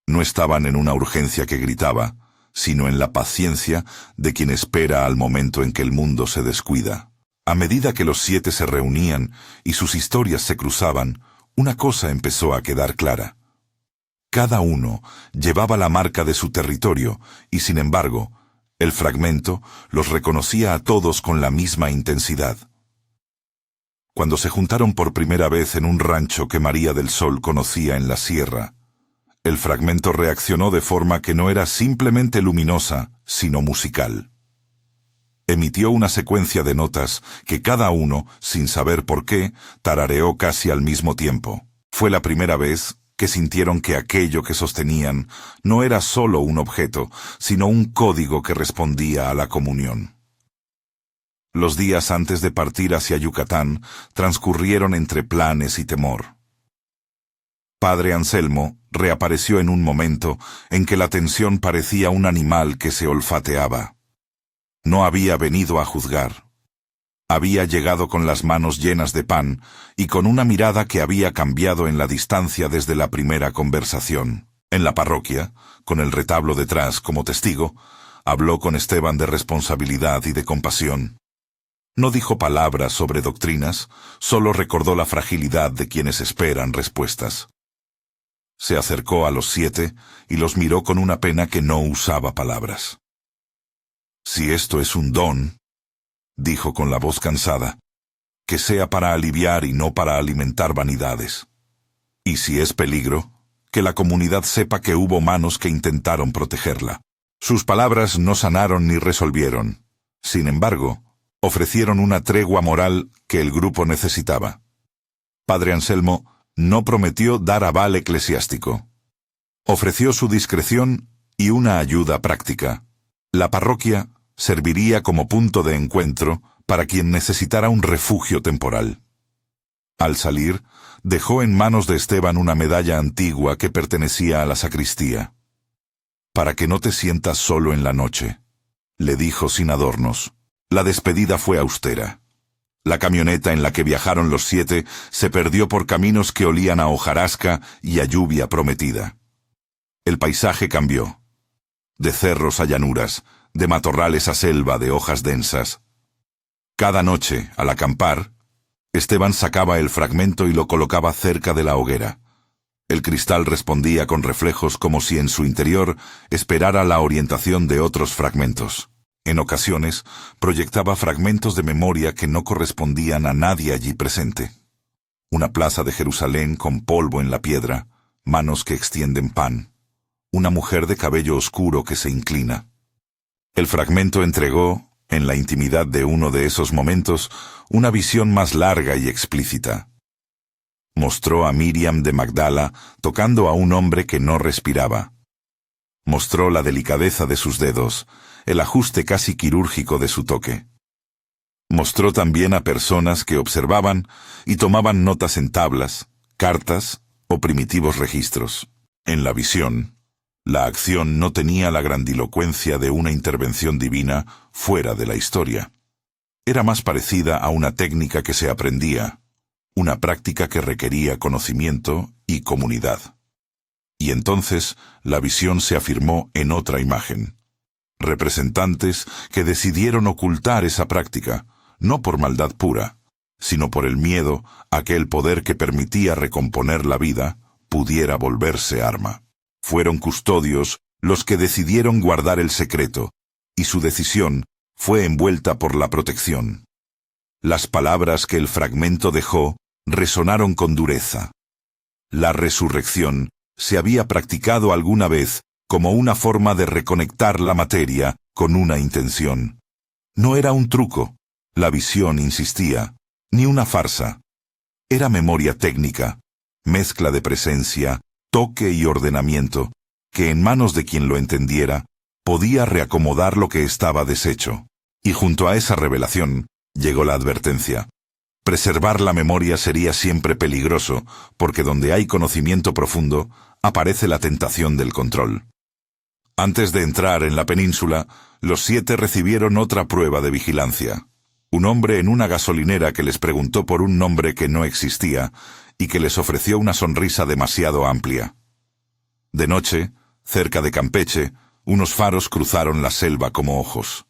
No estaban en una urgencia que gritaba, sino en la paciencia de quien espera al momento en que el mundo se descuida. A medida que los 7 se reunían y sus historias se cruzaban, una cosa empezó a quedar clara. Cada uno llevaba la marca de su territorio y, sin embargo, el fragmento los reconocía a todos con la misma intensidad. Cuando se juntaron por primera vez en un rancho que María del Sol conocía en la sierra, el fragmento reaccionó de forma que no era simplemente luminosa, sino musical. Emitió una secuencia de notas que cada uno, sin saber por qué, tarareó casi al mismo tiempo. Fue la primera vez que sintieron que aquello que sostenían no era solo un objeto, sino un código que respondía a la comunión. Los días antes de partir hacia Yucatán transcurrieron entre planes y temor. Padre Anselmo reapareció en un momento en que la tensión parecía un animal que se olfateaba. No había venido a juzgar. Había llegado con las manos llenas de pan y con una mirada que había cambiado en la distancia desde la primera conversación. En la parroquia, con el retablo detrás como testigo, habló con Esteban de responsabilidad y de compasión. No dijo palabras sobre doctrinas, solo recordó la fragilidad de quienes esperan respuestas. Se acercó a los 7 y los miró con una pena que no usaba palabras. «Si esto es un don», dijo con la voz cansada, «que sea para aliviar y no para alimentar vanidades. Y si es peligro, que la comunidad sepa que hubo manos que intentaron protegerla». Sus palabras no sanaron ni resolvieron. Sin embargo, ofrecieron una tregua moral que el grupo necesitaba. Padre Anselmo no prometió dar aval eclesiástico. Ofreció su discreción y una ayuda práctica. La parroquia serviría como punto de encuentro para quien necesitara un refugio temporal. Al salir, dejó en manos de Esteban una medalla antigua que pertenecía a la sacristía. «Para que no te sientas solo en la noche», le dijo sin adornos. La despedida fue austera. La camioneta en la que viajaron los 7 se perdió por caminos que olían a hojarasca y a lluvia prometida. El paisaje cambió. De cerros a llanuras, de matorrales a selva de hojas densas. Cada noche, al acampar, Esteban sacaba el fragmento y lo colocaba cerca de la hoguera. El cristal respondía con reflejos como si en su interior esperara la orientación de otros fragmentos. En ocasiones, proyectaba fragmentos de memoria que no correspondían a nadie allí presente. Una plaza de Jerusalén con polvo en la piedra, manos que extienden pan. Una mujer de cabello oscuro que se inclina. El fragmento entregó, en la intimidad de uno de esos momentos, una visión más larga y explícita. Mostró a Miriam de Magdala tocando a un hombre que no respiraba. Mostró la delicadeza de sus dedos, el ajuste casi quirúrgico de su toque. Mostró también a personas que observaban y tomaban notas en tablas, cartas o primitivos registros. En la visión, la acción no tenía la grandilocuencia de una intervención divina fuera de la historia. Era más parecida a una técnica que se aprendía, una práctica que requería conocimiento y comunidad. Y entonces la visión se afirmó en otra imagen. Representantes que decidieron ocultar esa práctica, no por maldad pura, sino por el miedo a que el poder que permitía recomponer la vida pudiera volverse arma. Fueron custodios los que decidieron guardar el secreto, y su decisión fue envuelta por la protección. Las palabras que el fragmento dejó resonaron con dureza. La resurrección se había practicado alguna vez como una forma de reconectar la materia con una intención. No era un truco, la visión insistía, ni una farsa. Era memoria técnica, mezcla de presencia, toque y ordenamiento, que en manos de quien lo entendiera, podía reacomodar lo que estaba deshecho. Y junto a esa revelación, llegó la advertencia. Preservar la memoria sería siempre peligroso, porque donde hay conocimiento profundo, aparece la tentación del control. Antes de entrar en la península, los 7 recibieron otra prueba de vigilancia. Un hombre en una gasolinera que les preguntó por un nombre que no existía y que les ofreció una sonrisa demasiado amplia. De noche, cerca de Campeche, unos faros cruzaron la selva como ojos.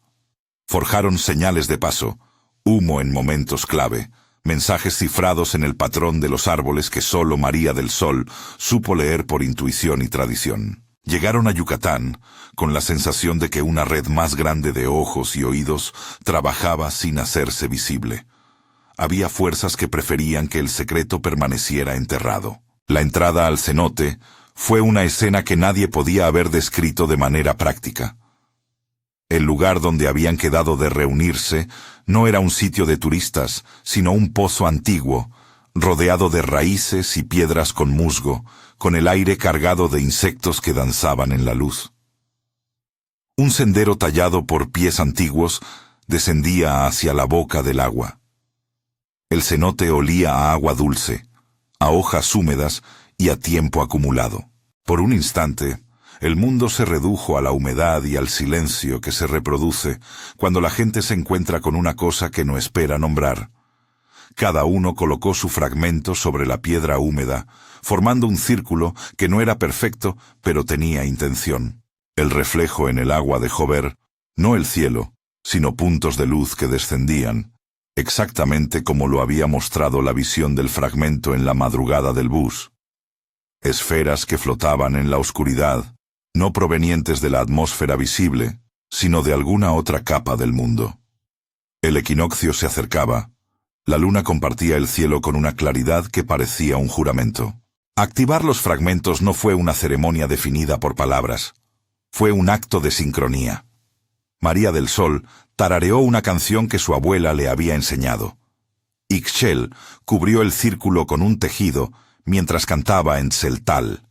Forjaron señales de paso, humo en momentos clave, mensajes cifrados en el patrón de los árboles que solo María del Sol supo leer por intuición y tradición. Llegaron a Yucatán con la sensación de que una red más grande de ojos y oídos trabajaba sin hacerse visible. Había fuerzas que preferían que el secreto permaneciera enterrado. La entrada al cenote fue una escena que nadie podía haber descrito de manera práctica. El lugar donde habían quedado de reunirse no era un sitio de turistas, sino un pozo antiguo, rodeado de raíces y piedras con musgo, con el aire cargado de insectos que danzaban en la luz. Un sendero tallado por pies antiguos descendía hacia la boca del agua. El cenote olía a agua dulce, a hojas húmedas y a tiempo acumulado. Por un instante, el mundo se redujo a la humedad y al silencio que se reproduce cuando la gente se encuentra con una cosa que no espera nombrar. Cada uno colocó su fragmento sobre la piedra húmeda, formando un círculo que no era perfecto, pero tenía intención. El reflejo en el agua dejó ver, no el cielo, sino puntos de luz que descendían, exactamente como lo había mostrado la visión del fragmento en la madrugada del bus. Esferas que flotaban en la oscuridad, no provenientes de la atmósfera visible, sino de alguna otra capa del mundo. El equinoccio se acercaba. La luna compartía el cielo con una claridad que parecía un juramento. Activar los fragmentos no fue una ceremonia definida por palabras. Fue un acto de sincronía. María del Sol tarareó una canción que su abuela le había enseñado. Ixchel cubrió el círculo con un tejido mientras cantaba en tzeltal.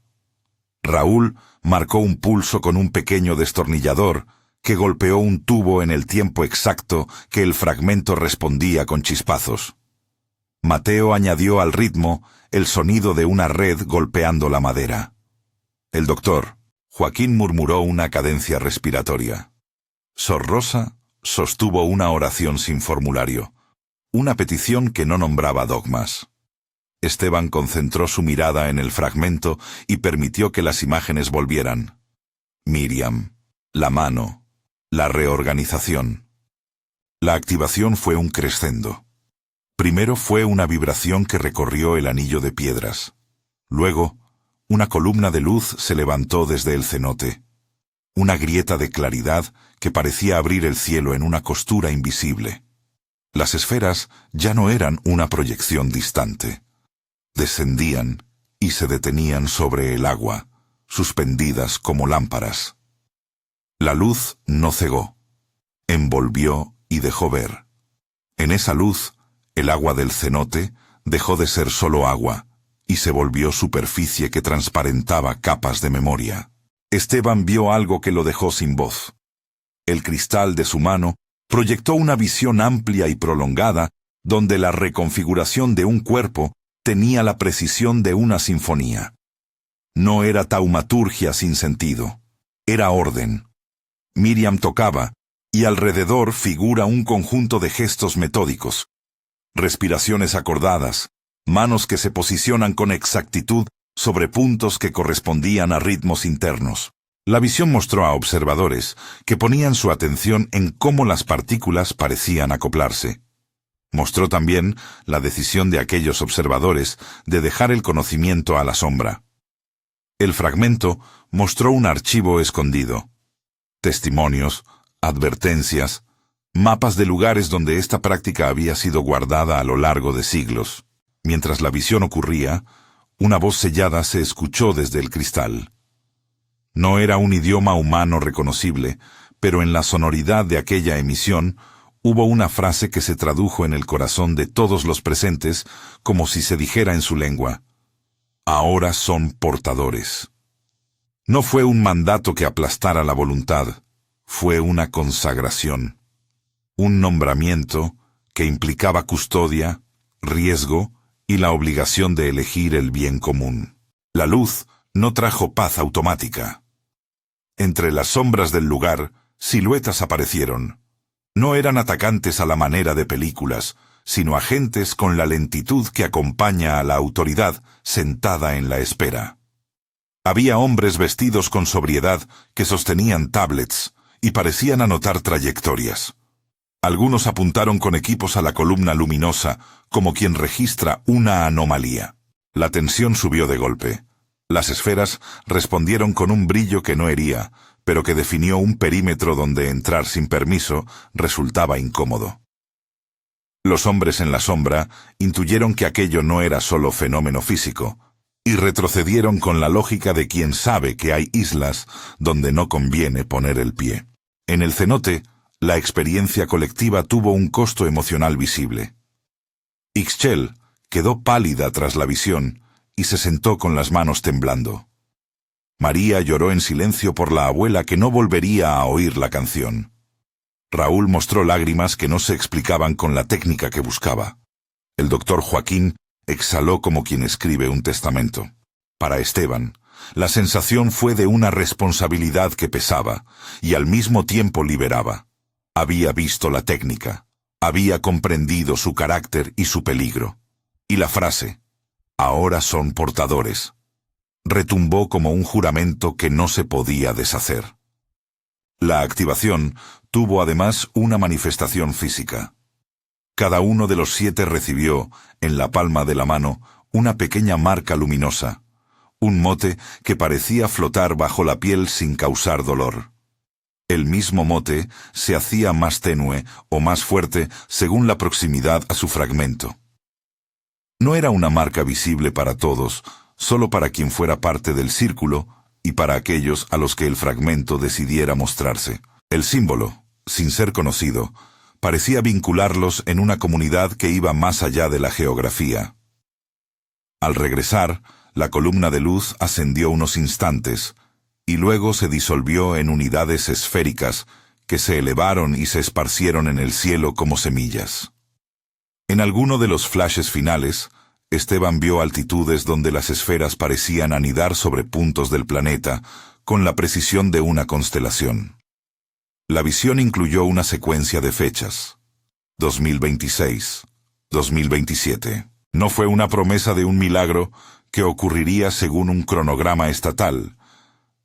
Raúl marcó un pulso con un pequeño destornillador que golpeó un tubo en el tiempo exacto que el fragmento respondía con chispazos. Mateo añadió al ritmo el sonido de una red golpeando la madera. El doctor, Joaquín, murmuró una cadencia respiratoria. Sor Rosa sostuvo una oración sin formulario, una petición que no nombraba dogmas. Esteban concentró su mirada en el fragmento y permitió que las imágenes volvieran. Miriam, la mano, la reorganización. La activación fue un crescendo. Primero fue una vibración que recorrió el anillo de piedras. Luego, una columna de luz se levantó desde el cenote. Una grieta de claridad que parecía abrir el cielo en una costura invisible. Las esferas ya no eran una proyección distante. Descendían y se detenían sobre el agua, suspendidas como lámparas. La luz no cegó, envolvió y dejó ver. En esa luz, el agua del cenote dejó de ser solo agua y se volvió superficie que transparentaba capas de memoria. Esteban vio algo que lo dejó sin voz. El cristal de su mano proyectó una visión amplia y prolongada donde la reconfiguración de un cuerpo tenía la precisión de una sinfonía. No era taumaturgia sin sentido, era orden. Miriam tocaba, y alrededor figura un conjunto de gestos metódicos. Respiraciones acordadas, manos que se posicionan con exactitud sobre puntos que correspondían a ritmos internos. La visión mostró a observadores que ponían su atención en cómo las partículas parecían acoplarse. Mostró también la decisión de aquellos observadores de dejar el conocimiento a la sombra. El fragmento mostró un archivo escondido. Testimonios, advertencias, mapas de lugares donde esta práctica había sido guardada a lo largo de siglos. Mientras la visión ocurría, una voz sellada se escuchó desde el cristal. No era un idioma humano reconocible, pero en la sonoridad de aquella emisión hubo una frase que se tradujo en el corazón de todos los presentes como si se dijera en su lengua: ahora son portadores. No fue un mandato que aplastara la voluntad, fue una consagración. Un nombramiento que implicaba custodia, riesgo y la obligación de elegir el bien común. La luz no trajo paz automática. Entre las sombras del lugar, siluetas aparecieron. No eran atacantes a la manera de películas, sino agentes con la lentitud que acompaña a la autoridad sentada en la espera. Había hombres vestidos con sobriedad que sostenían tablets y parecían anotar trayectorias. Algunos apuntaron con equipos a la columna luminosa, como quien registra una anomalía. La tensión subió de golpe. Las esferas respondieron con un brillo que no hería, pero que definió un perímetro donde entrar sin permiso resultaba incómodo. Los hombres en la sombra intuyeron que aquello no era solo fenómeno físico, y retrocedieron con la lógica de quien sabe que hay islas donde no conviene poner el pie. En el cenote, la experiencia colectiva tuvo un costo emocional visible. Ixchel quedó pálida tras la visión y se sentó con las manos temblando. María lloró en silencio por la abuela que no volvería a oír la canción. Raúl mostró lágrimas que no se explicaban con la técnica que buscaba. El doctor Joaquín exhaló como quien escribe un testamento. Para Esteban, la sensación fue de una responsabilidad que pesaba y al mismo tiempo liberaba. Había visto la técnica, había comprendido su carácter y su peligro. Y la frase, ahora son portadores, retumbó como un juramento que no se podía deshacer. La activación tuvo además una manifestación física. Cada uno de los 7 recibió, en la palma de la mano, una pequeña marca luminosa, un mote que parecía flotar bajo la piel sin causar dolor. El mismo mote se hacía más tenue o más fuerte según la proximidad a su fragmento. No era una marca visible para todos, solo para quien fuera parte del círculo y para aquellos a los que el fragmento decidiera mostrarse. El símbolo, sin ser conocido, parecía vincularlos en una comunidad que iba más allá de la geografía. Al regresar, la columna de luz ascendió unos instantes, y luego se disolvió en unidades esféricas que se elevaron y se esparcieron en el cielo como semillas. En alguno de los flashes finales, Esteban vio altitudes donde las esferas parecían anidar sobre puntos del planeta, con la precisión de una constelación. La visión incluyó una secuencia de fechas. 2026, 2027. No fue una promesa de un milagro que ocurriría según un cronograma estatal,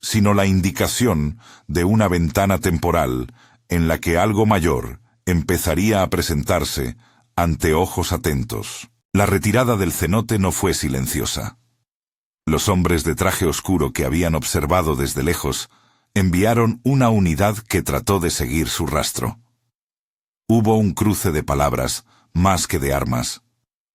sino la indicación de una ventana temporal en la que algo mayor empezaría a presentarse ante ojos atentos. La retirada del cenote no fue silenciosa. Los hombres de traje oscuro que habían observado desde lejos enviaron una unidad que trató de seguir su rastro. Hubo un cruce de palabras, más que de armas.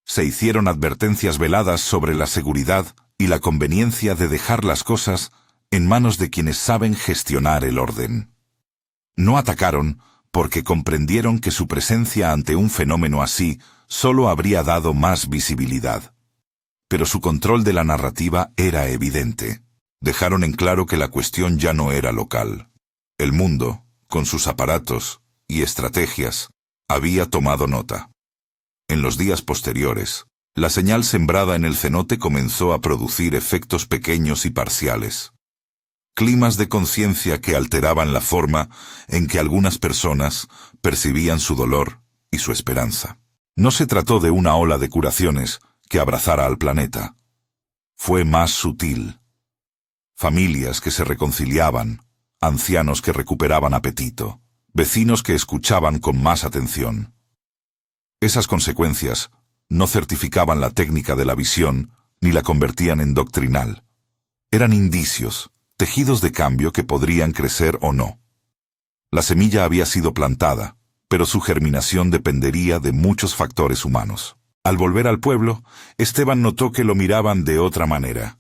Se hicieron advertencias veladas sobre la seguridad y la conveniencia de dejar las cosas en manos de quienes saben gestionar el orden. No atacaron porque comprendieron que su presencia ante un fenómeno así solo habría dado más visibilidad. Pero su control de la narrativa era evidente. Dejaron en claro que la cuestión ya no era local. El mundo, con sus aparatos y estrategias, había tomado nota. En los días posteriores, la señal sembrada en el cenote comenzó a producir efectos pequeños y parciales. Climas de conciencia que alteraban la forma en que algunas personas percibían su dolor y su esperanza. No se trató de una ola de curaciones que abrazara al planeta. Fue más sutil. Familias que se reconciliaban, ancianos que recuperaban apetito, vecinos que escuchaban con más atención. Esas consecuencias no certificaban la técnica de la visión ni la convertían en doctrinal. Eran indicios, tejidos de cambio que podrían crecer o no. La semilla había sido plantada, pero su germinación dependería de muchos factores humanos. Al volver al pueblo, Esteban notó que lo miraban de otra manera.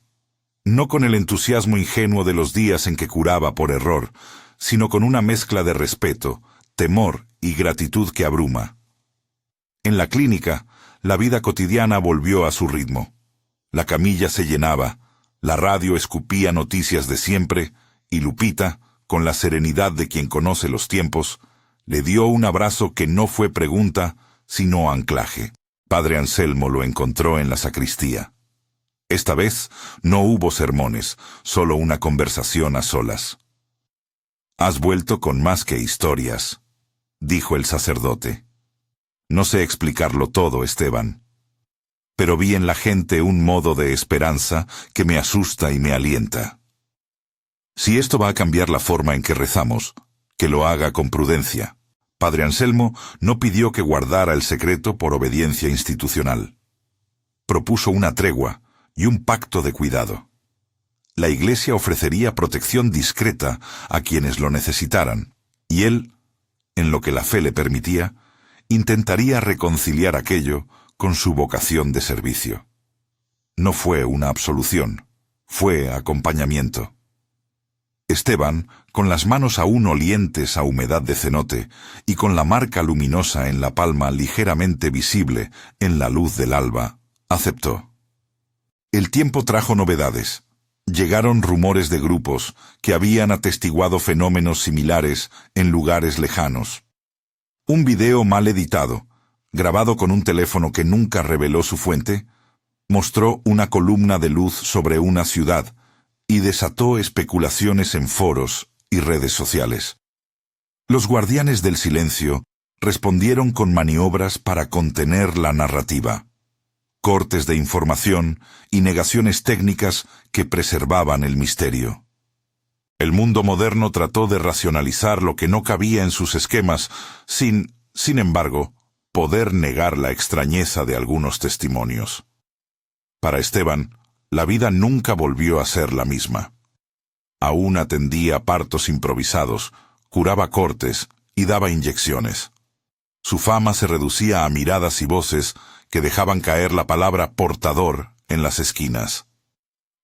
No con el entusiasmo ingenuo de los días en que curaba por error, sino con una mezcla de respeto, temor y gratitud que abruma. En la clínica, la vida cotidiana volvió a su ritmo. La camilla se llenaba, la radio escupía noticias de siempre, y Lupita, con la serenidad de quien conoce los tiempos, le dio un abrazo que no fue pregunta, sino anclaje. Padre Anselmo lo encontró en la sacristía. Esta vez no hubo sermones, solo una conversación a solas. «Has vuelto con más que historias», dijo el sacerdote. «No sé explicarlo todo, Esteban, pero vi en la gente un modo de esperanza que me asusta y me alienta. Si esto va a cambiar la forma en que rezamos, que lo haga con prudencia». Padre Anselmo no pidió que guardara el secreto por obediencia institucional. Propuso una tregua y un pacto de cuidado. La Iglesia ofrecería protección discreta a quienes lo necesitaran, y él, en lo que la fe le permitía, intentaría reconciliar aquello con su vocación de servicio. No fue una absolución, fue acompañamiento. Esteban, con las manos aún olientes a humedad de cenote y con la marca luminosa en la palma ligeramente visible en la luz del alba, aceptó. El tiempo trajo novedades. Llegaron rumores de grupos que habían atestiguado fenómenos similares en lugares lejanos. Un video mal editado, grabado con un teléfono que nunca reveló su fuente, mostró una columna de luz sobre una ciudad y desató especulaciones en foros y redes sociales. Los guardianes del silencio respondieron con maniobras para contener la narrativa, cortes de información y negaciones técnicas que preservaban el misterio. El mundo moderno trató de racionalizar lo que no cabía en sus esquemas, sin embargo, poder negar la extrañeza de algunos testimonios. Para Esteban, la vida nunca volvió a ser la misma. Aún atendía partos improvisados, curaba cortes y daba inyecciones. Su fama se reducía a miradas y voces que dejaban caer la palabra portador en las esquinas.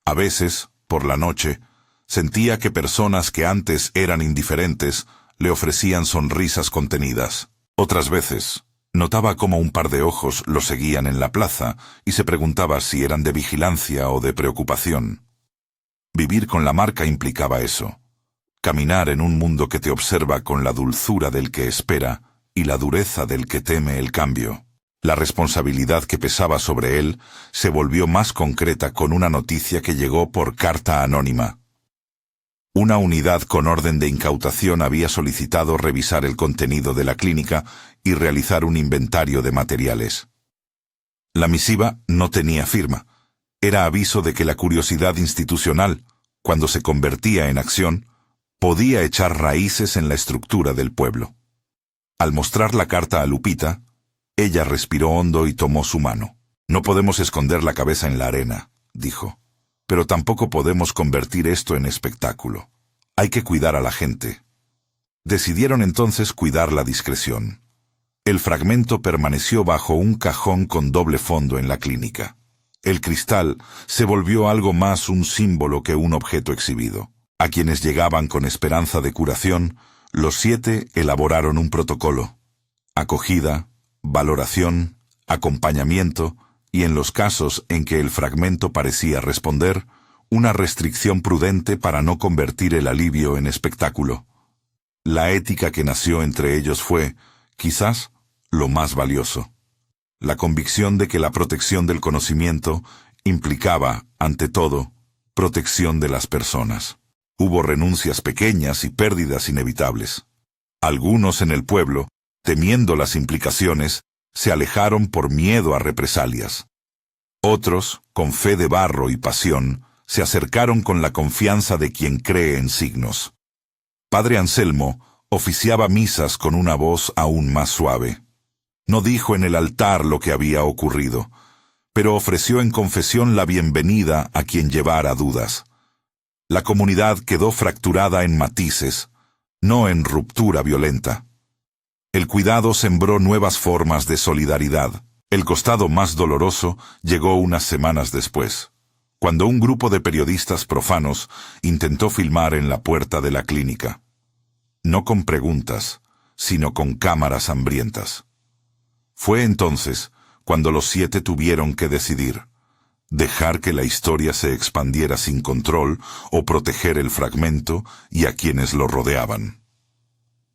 A veces, por la noche, sentía que personas que antes eran indiferentes le ofrecían sonrisas contenidas. Otras veces, notaba cómo un par de ojos lo seguían en la plaza y se preguntaba si eran de vigilancia o de preocupación. Vivir con la marca implicaba eso: caminar en un mundo que te observa con la dulzura del que espera y la dureza del que teme el cambio. La responsabilidad que pesaba sobre él se volvió más concreta con una noticia que llegó por carta anónima. Una unidad con orden de incautación había solicitado revisar el contenido de la clínica y realizar un inventario de materiales. La misiva no tenía firma. Era aviso de que la curiosidad institucional, cuando se convertía en acción, podía echar raíces en la estructura del pueblo. Al mostrar la carta a Lupita, ella respiró hondo y tomó su mano. «No podemos esconder la cabeza en la arena», dijo. «Pero tampoco podemos convertir esto en espectáculo. Hay que cuidar a la gente». Decidieron entonces cuidar la discreción. El fragmento permaneció bajo un cajón con doble fondo en la clínica. El cristal se volvió algo más un símbolo que un objeto exhibido. A quienes llegaban con esperanza de curación, los 7 elaboraron un protocolo: acogida, valoración, acompañamiento y, en los casos en que el fragmento parecía responder, una restricción prudente para no convertir el alivio en espectáculo. La ética que nació entre ellos fue, quizás, lo más valioso: la convicción de que la protección del conocimiento implicaba, ante todo, protección de las personas. Hubo renuncias pequeñas y pérdidas inevitables. Algunos en el pueblo, temiendo las implicaciones, se alejaron por miedo a represalias. Otros, con fe de barro y pasión, se acercaron con la confianza de quien cree en signos. Padre Anselmo oficiaba misas con una voz aún más suave. No dijo en el altar lo que había ocurrido, pero ofreció en confesión la bienvenida a quien llevara dudas. La comunidad quedó fracturada en matices, no en ruptura violenta. El cuidado sembró nuevas formas de solidaridad. El costado más doloroso llegó unas semanas después, cuando un grupo de periodistas profanos intentó filmar en la puerta de la clínica. No con preguntas, sino con cámaras hambrientas. Fue entonces cuando los 7 tuvieron que decidir: dejar que la historia se expandiera sin control o proteger el fragmento y a quienes lo rodeaban.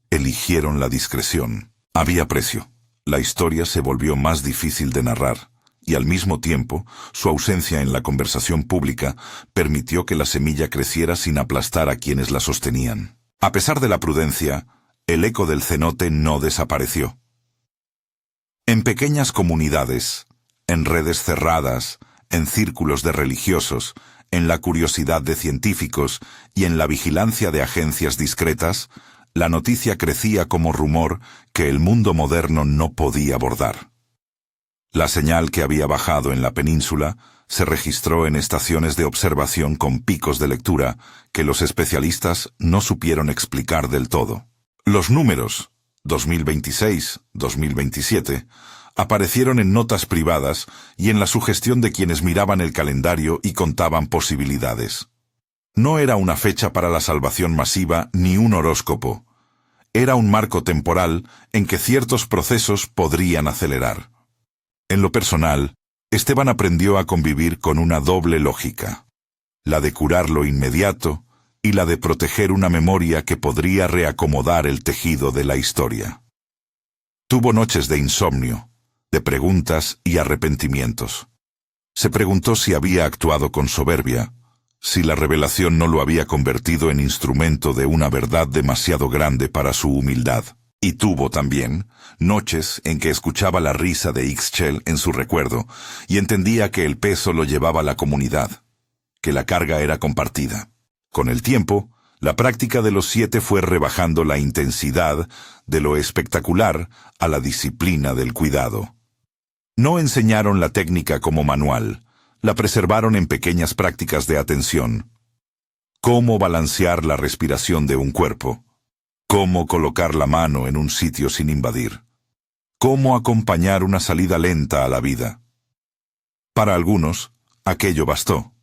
Eligieron la discreción. Había precio. La historia se volvió más difícil de narrar, y al mismo tiempo, su ausencia en la conversación pública permitió que la semilla creciera sin aplastar a quienes la sostenían. A pesar de la prudencia, el eco del cenote no desapareció. En pequeñas comunidades, en redes cerradas, en círculos de religiosos, en la curiosidad de científicos y en la vigilancia de agencias discretas, la noticia crecía como rumor que el mundo moderno no podía abordar. La señal que había bajado en la península se registró en estaciones de observación con picos de lectura que los especialistas no supieron explicar del todo. Los números 2026, 2027 aparecieron en notas privadas y en la sugestión de quienes miraban el calendario y contaban posibilidades. No era una fecha para la salvación masiva ni un horóscopo. Era un marco temporal en que ciertos procesos podrían acelerar. En lo personal, Esteban aprendió a convivir con una doble lógica: la de curar lo inmediato y la de proteger una memoria que podría reacomodar el tejido de la historia. Tuvo noches de insomnio, de preguntas y arrepentimientos. Se preguntó si había actuado con soberbia, si la revelación no lo había convertido en instrumento de una verdad demasiado grande para su humildad. Y tuvo también noches en que escuchaba la risa de Ixchel en su recuerdo y entendía que el peso lo llevaba la comunidad, que la carga era compartida. Con el tiempo, la práctica de los 7 fue rebajando la intensidad de lo espectacular a la disciplina del cuidado. No enseñaron la técnica como manual, la preservaron en pequeñas prácticas de atención. Cómo balancear la respiración de un cuerpo, cómo colocar la mano en un sitio sin invadir, cómo acompañar una salida lenta a la vida. Para algunos, aquello bastó.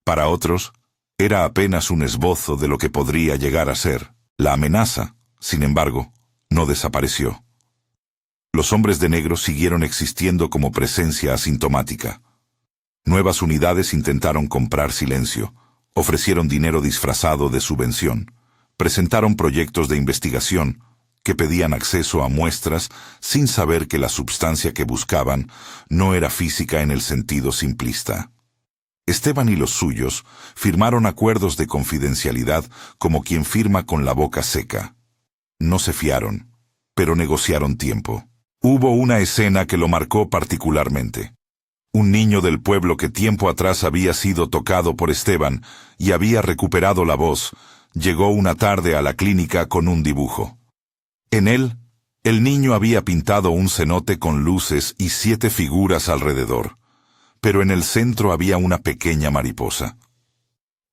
Para otros, era apenas un esbozo de lo que podría llegar a ser. La amenaza, sin embargo, no desapareció. Los hombres de negro siguieron existiendo como presencia asintomática. Nuevas unidades intentaron comprar silencio, ofrecieron dinero disfrazado de subvención, presentaron proyectos de investigación que pedían acceso a muestras sin saber que la substancia que buscaban no era física en el sentido simplista. Esteban y los suyos firmaron acuerdos de confidencialidad como quien firma con la boca seca. No se fiaron, pero negociaron tiempo. Hubo una escena que lo marcó particularmente. Un niño del pueblo que tiempo atrás había sido tocado por Esteban y había recuperado la voz, llegó una tarde a la clínica con un dibujo. En él, el niño había pintado un cenote con luces y 7 figuras alrededor, pero en el centro había una pequeña mariposa.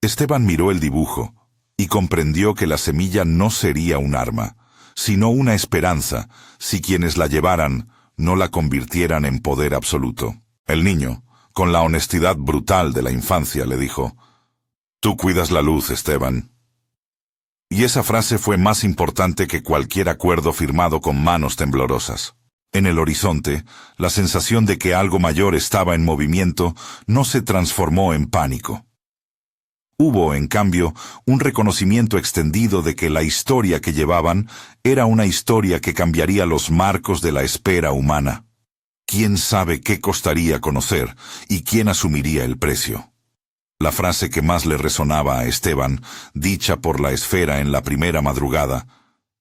Esteban miró el dibujo y comprendió que la semilla no sería un arma, sino una esperanza, si quienes la llevaran no la convirtieran en poder absoluto. El niño, con la honestidad brutal de la infancia, le dijo: «Tú cuidas la luz, Esteban». Y esa frase fue más importante que cualquier acuerdo firmado con manos temblorosas. En el horizonte, la sensación de que algo mayor estaba en movimiento no se transformó en pánico. Hubo, en cambio, un reconocimiento extendido de que la historia que llevaban era una historia que cambiaría los marcos de la espera humana. ¿Quién sabe qué costaría conocer y quién asumiría el precio? La frase que más le resonaba a Esteban, dicha por la esfera en la primera madrugada,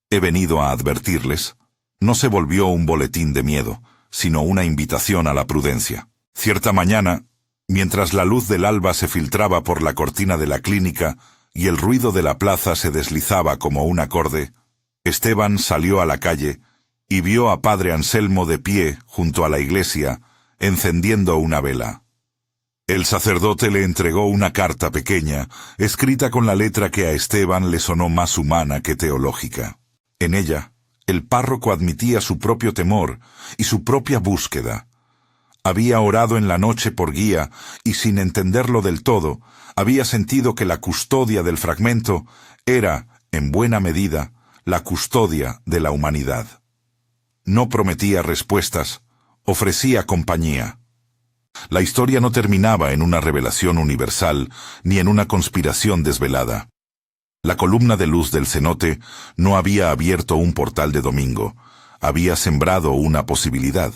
«He venido a advertirles», no se volvió un boletín de miedo, sino una invitación a la prudencia. Cierta mañana, mientras la luz del alba se filtraba por la cortina de la clínica y el ruido de la plaza se deslizaba como un acorde, Esteban salió a la calle y vio a Padre Anselmo de pie junto a la iglesia, encendiendo una vela. El sacerdote le entregó una carta pequeña, escrita con la letra que a Esteban le sonó más humana que teológica. En ella, el párroco admitía su propio temor y su propia búsqueda. Había orado en la noche por guía y, sin entenderlo del todo, había sentido que la custodia del fragmento era, en buena medida, la custodia de la humanidad. No prometía respuestas, ofrecía compañía. La historia no terminaba en una revelación universal ni en una conspiración desvelada. La columna de luz del cenote no había abierto un portal de domingo, había sembrado una posibilidad.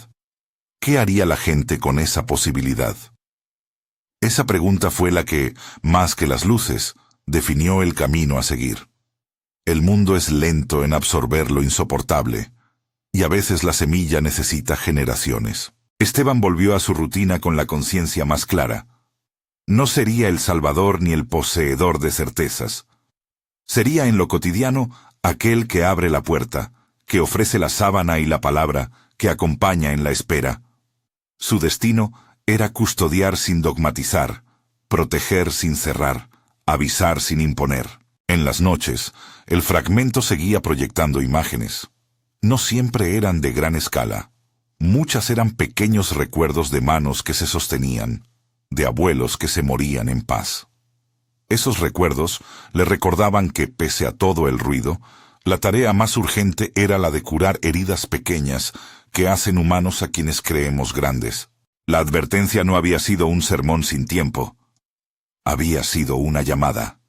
¿Qué haría la gente con esa posibilidad? Esa pregunta fue la que, más que las luces, definió el camino a seguir. El mundo es lento en absorber lo insoportable, y a veces la semilla necesita generaciones. Esteban volvió a su rutina con la conciencia más clara. No sería el salvador ni el poseedor de certezas. Sería en lo cotidiano aquel que abre la puerta, que ofrece la sábana y la palabra, que acompaña en la espera. Su destino era custodiar sin dogmatizar, proteger sin cerrar, avisar sin imponer. En las noches, el fragmento seguía proyectando imágenes. No siempre eran de gran escala. Muchas eran pequeños recuerdos de manos que se sostenían, de abuelos que se morían en paz. Esos recuerdos le recordaban que, pese a todo el ruido, la tarea más urgente era la de curar heridas pequeñas que hacen humanos a quienes creemos grandes. La advertencia no había sido un sermón sin tiempo. Había sido una llamada.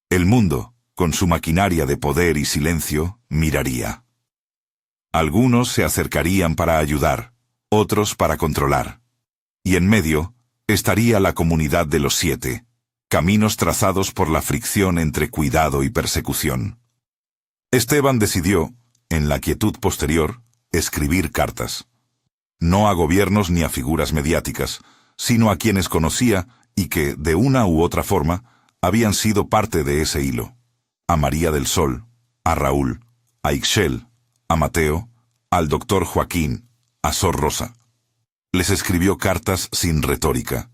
El mundo, con su maquinaria de poder y silencio, miraría. Algunos se acercarían para ayudar, otros para controlar. Y en medio estaría la comunidad de los 7, caminos trazados por la fricción entre cuidado y persecución. Esteban decidió, en la quietud posterior, escribir cartas. No a gobiernos ni a figuras mediáticas, sino a quienes conocía y que, de una u otra forma, habían sido parte de ese hilo. A María del Sol, a Raúl, a Ixchel, a Mateo, al doctor Joaquín, a Sor Rosa. Les escribió cartas sin retórica,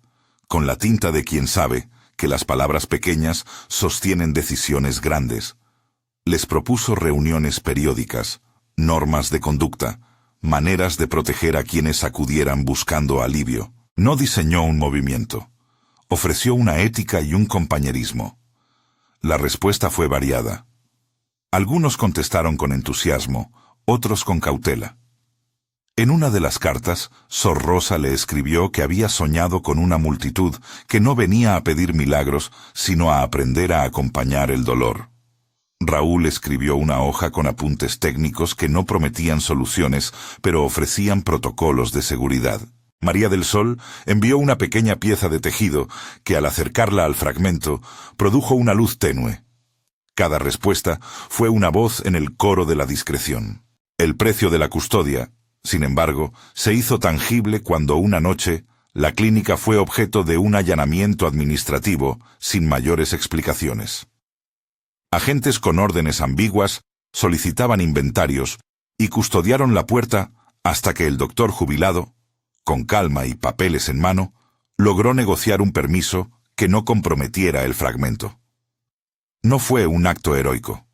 con la tinta de quien sabe que las palabras pequeñas sostienen decisiones grandes. Les propuso reuniones periódicas, normas de conducta, maneras de proteger a quienes acudieran buscando alivio. No diseñó un movimiento. Ofreció una ética y un compañerismo. La respuesta fue variada. Algunos contestaron con entusiasmo, otros con cautela. En una de las cartas, Sor Rosa le escribió que había soñado con una multitud que no venía a pedir milagros, sino a aprender a acompañar el dolor. Raúl escribió una hoja con apuntes técnicos que no prometían soluciones, pero ofrecían protocolos de seguridad. María del Sol envió una pequeña pieza de tejido que, al acercarla al fragmento, produjo una luz tenue. Cada respuesta fue una voz en el coro de la discreción. El precio de la custodia, sin embargo, se hizo tangible cuando una noche la clínica fue objeto de un allanamiento administrativo sin mayores explicaciones. Agentes con órdenes ambiguas solicitaban inventarios y custodiaron la puerta hasta que el doctor jubilado, con calma y papeles en mano, logró negociar un permiso que no comprometiera el fragmento. No fue un acto heroico.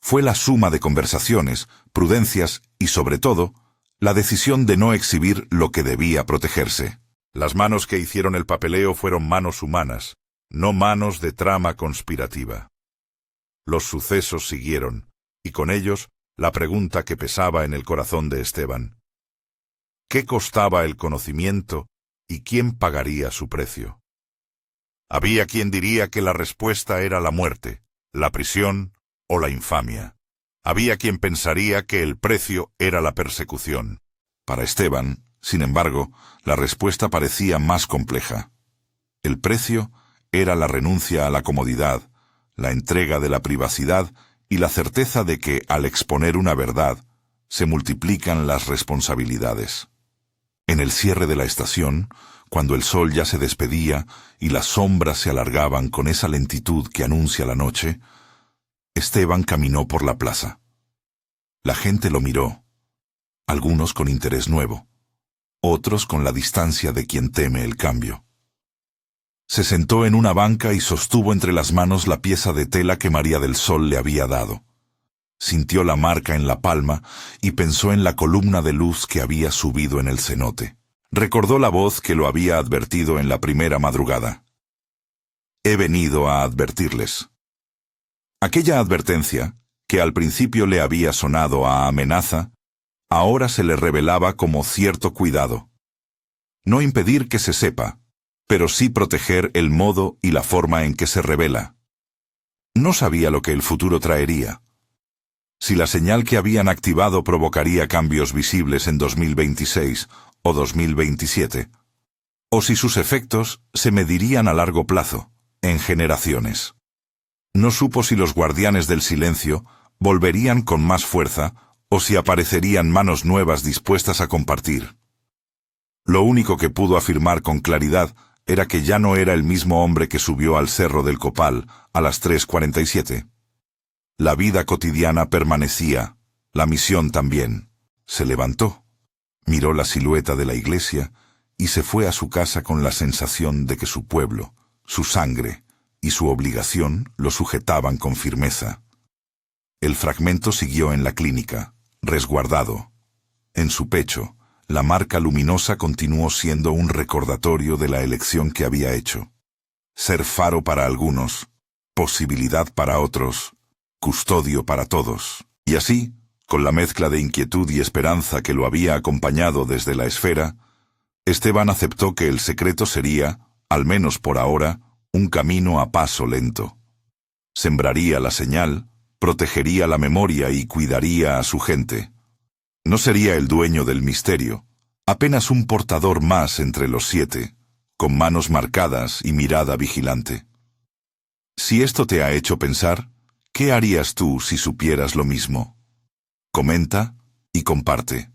Fue la suma de conversaciones, prudencias y, sobre todo, la decisión de no exhibir lo que debía protegerse. Las manos que hicieron el papeleo fueron manos humanas, no manos de trama conspirativa. Los sucesos siguieron, y con ellos la pregunta que pesaba en el corazón de Esteban. ¿Qué costaba el conocimiento y quién pagaría su precio? Había quien diría que la respuesta era la muerte, la prisión o la infamia. Había quien pensaría que el precio era la persecución. Para Esteban, sin embargo, la respuesta parecía más compleja. El precio era la renuncia a la comodidad, la entrega de la privacidad y la certeza de que, al exponer una verdad, se multiplican las responsabilidades. En el cierre de la estación, cuando el sol ya se despedía y las sombras se alargaban con esa lentitud que anuncia la noche, Esteban caminó por la plaza. La gente lo miró, algunos con interés nuevo, otros con la distancia de quien teme el cambio. Se sentó en una banca y sostuvo entre las manos la pieza de tela que María del Sol le había dado. Sintió la marca en la palma y pensó en la columna de luz que había subido en el cenote. Recordó la voz que lo había advertido en la primera madrugada. He venido a advertirles. Aquella advertencia, que al principio le había sonado a amenaza, ahora se le revelaba como cierto cuidado. No impedir que se sepa, pero sí proteger el modo y la forma en que se revela. No sabía lo que el futuro traería. Si la señal que habían activado provocaría cambios visibles en 2026 o 2027, o si sus efectos se medirían a largo plazo, en generaciones. No supo si los guardianes del silencio volverían con más fuerza o si aparecerían manos nuevas dispuestas a compartir. Lo único que pudo afirmar con claridad era que ya no era el mismo hombre que subió al Cerro del Copal a las 3:47. La vida cotidiana permanecía, la misión también. Se levantó, miró la silueta de la iglesia y se fue a su casa con la sensación de que su pueblo, su sangre y su obligación lo sujetaban con firmeza. El fragmento siguió en la clínica, resguardado. En su pecho, la marca luminosa continuó siendo un recordatorio de la elección que había hecho. Ser faro para algunos, posibilidad para otros, custodio para todos. Y así, con la mezcla de inquietud y esperanza que lo había acompañado desde la esfera, Esteban aceptó que el secreto sería, al menos por ahora, un camino a paso lento. Sembraría la señal, protegería la memoria y cuidaría a su gente. No sería el dueño del misterio, apenas un portador más entre los 7, con manos marcadas y mirada vigilante. Si esto te ha hecho pensar, ¿qué harías tú si supieras lo mismo? Comenta y comparte.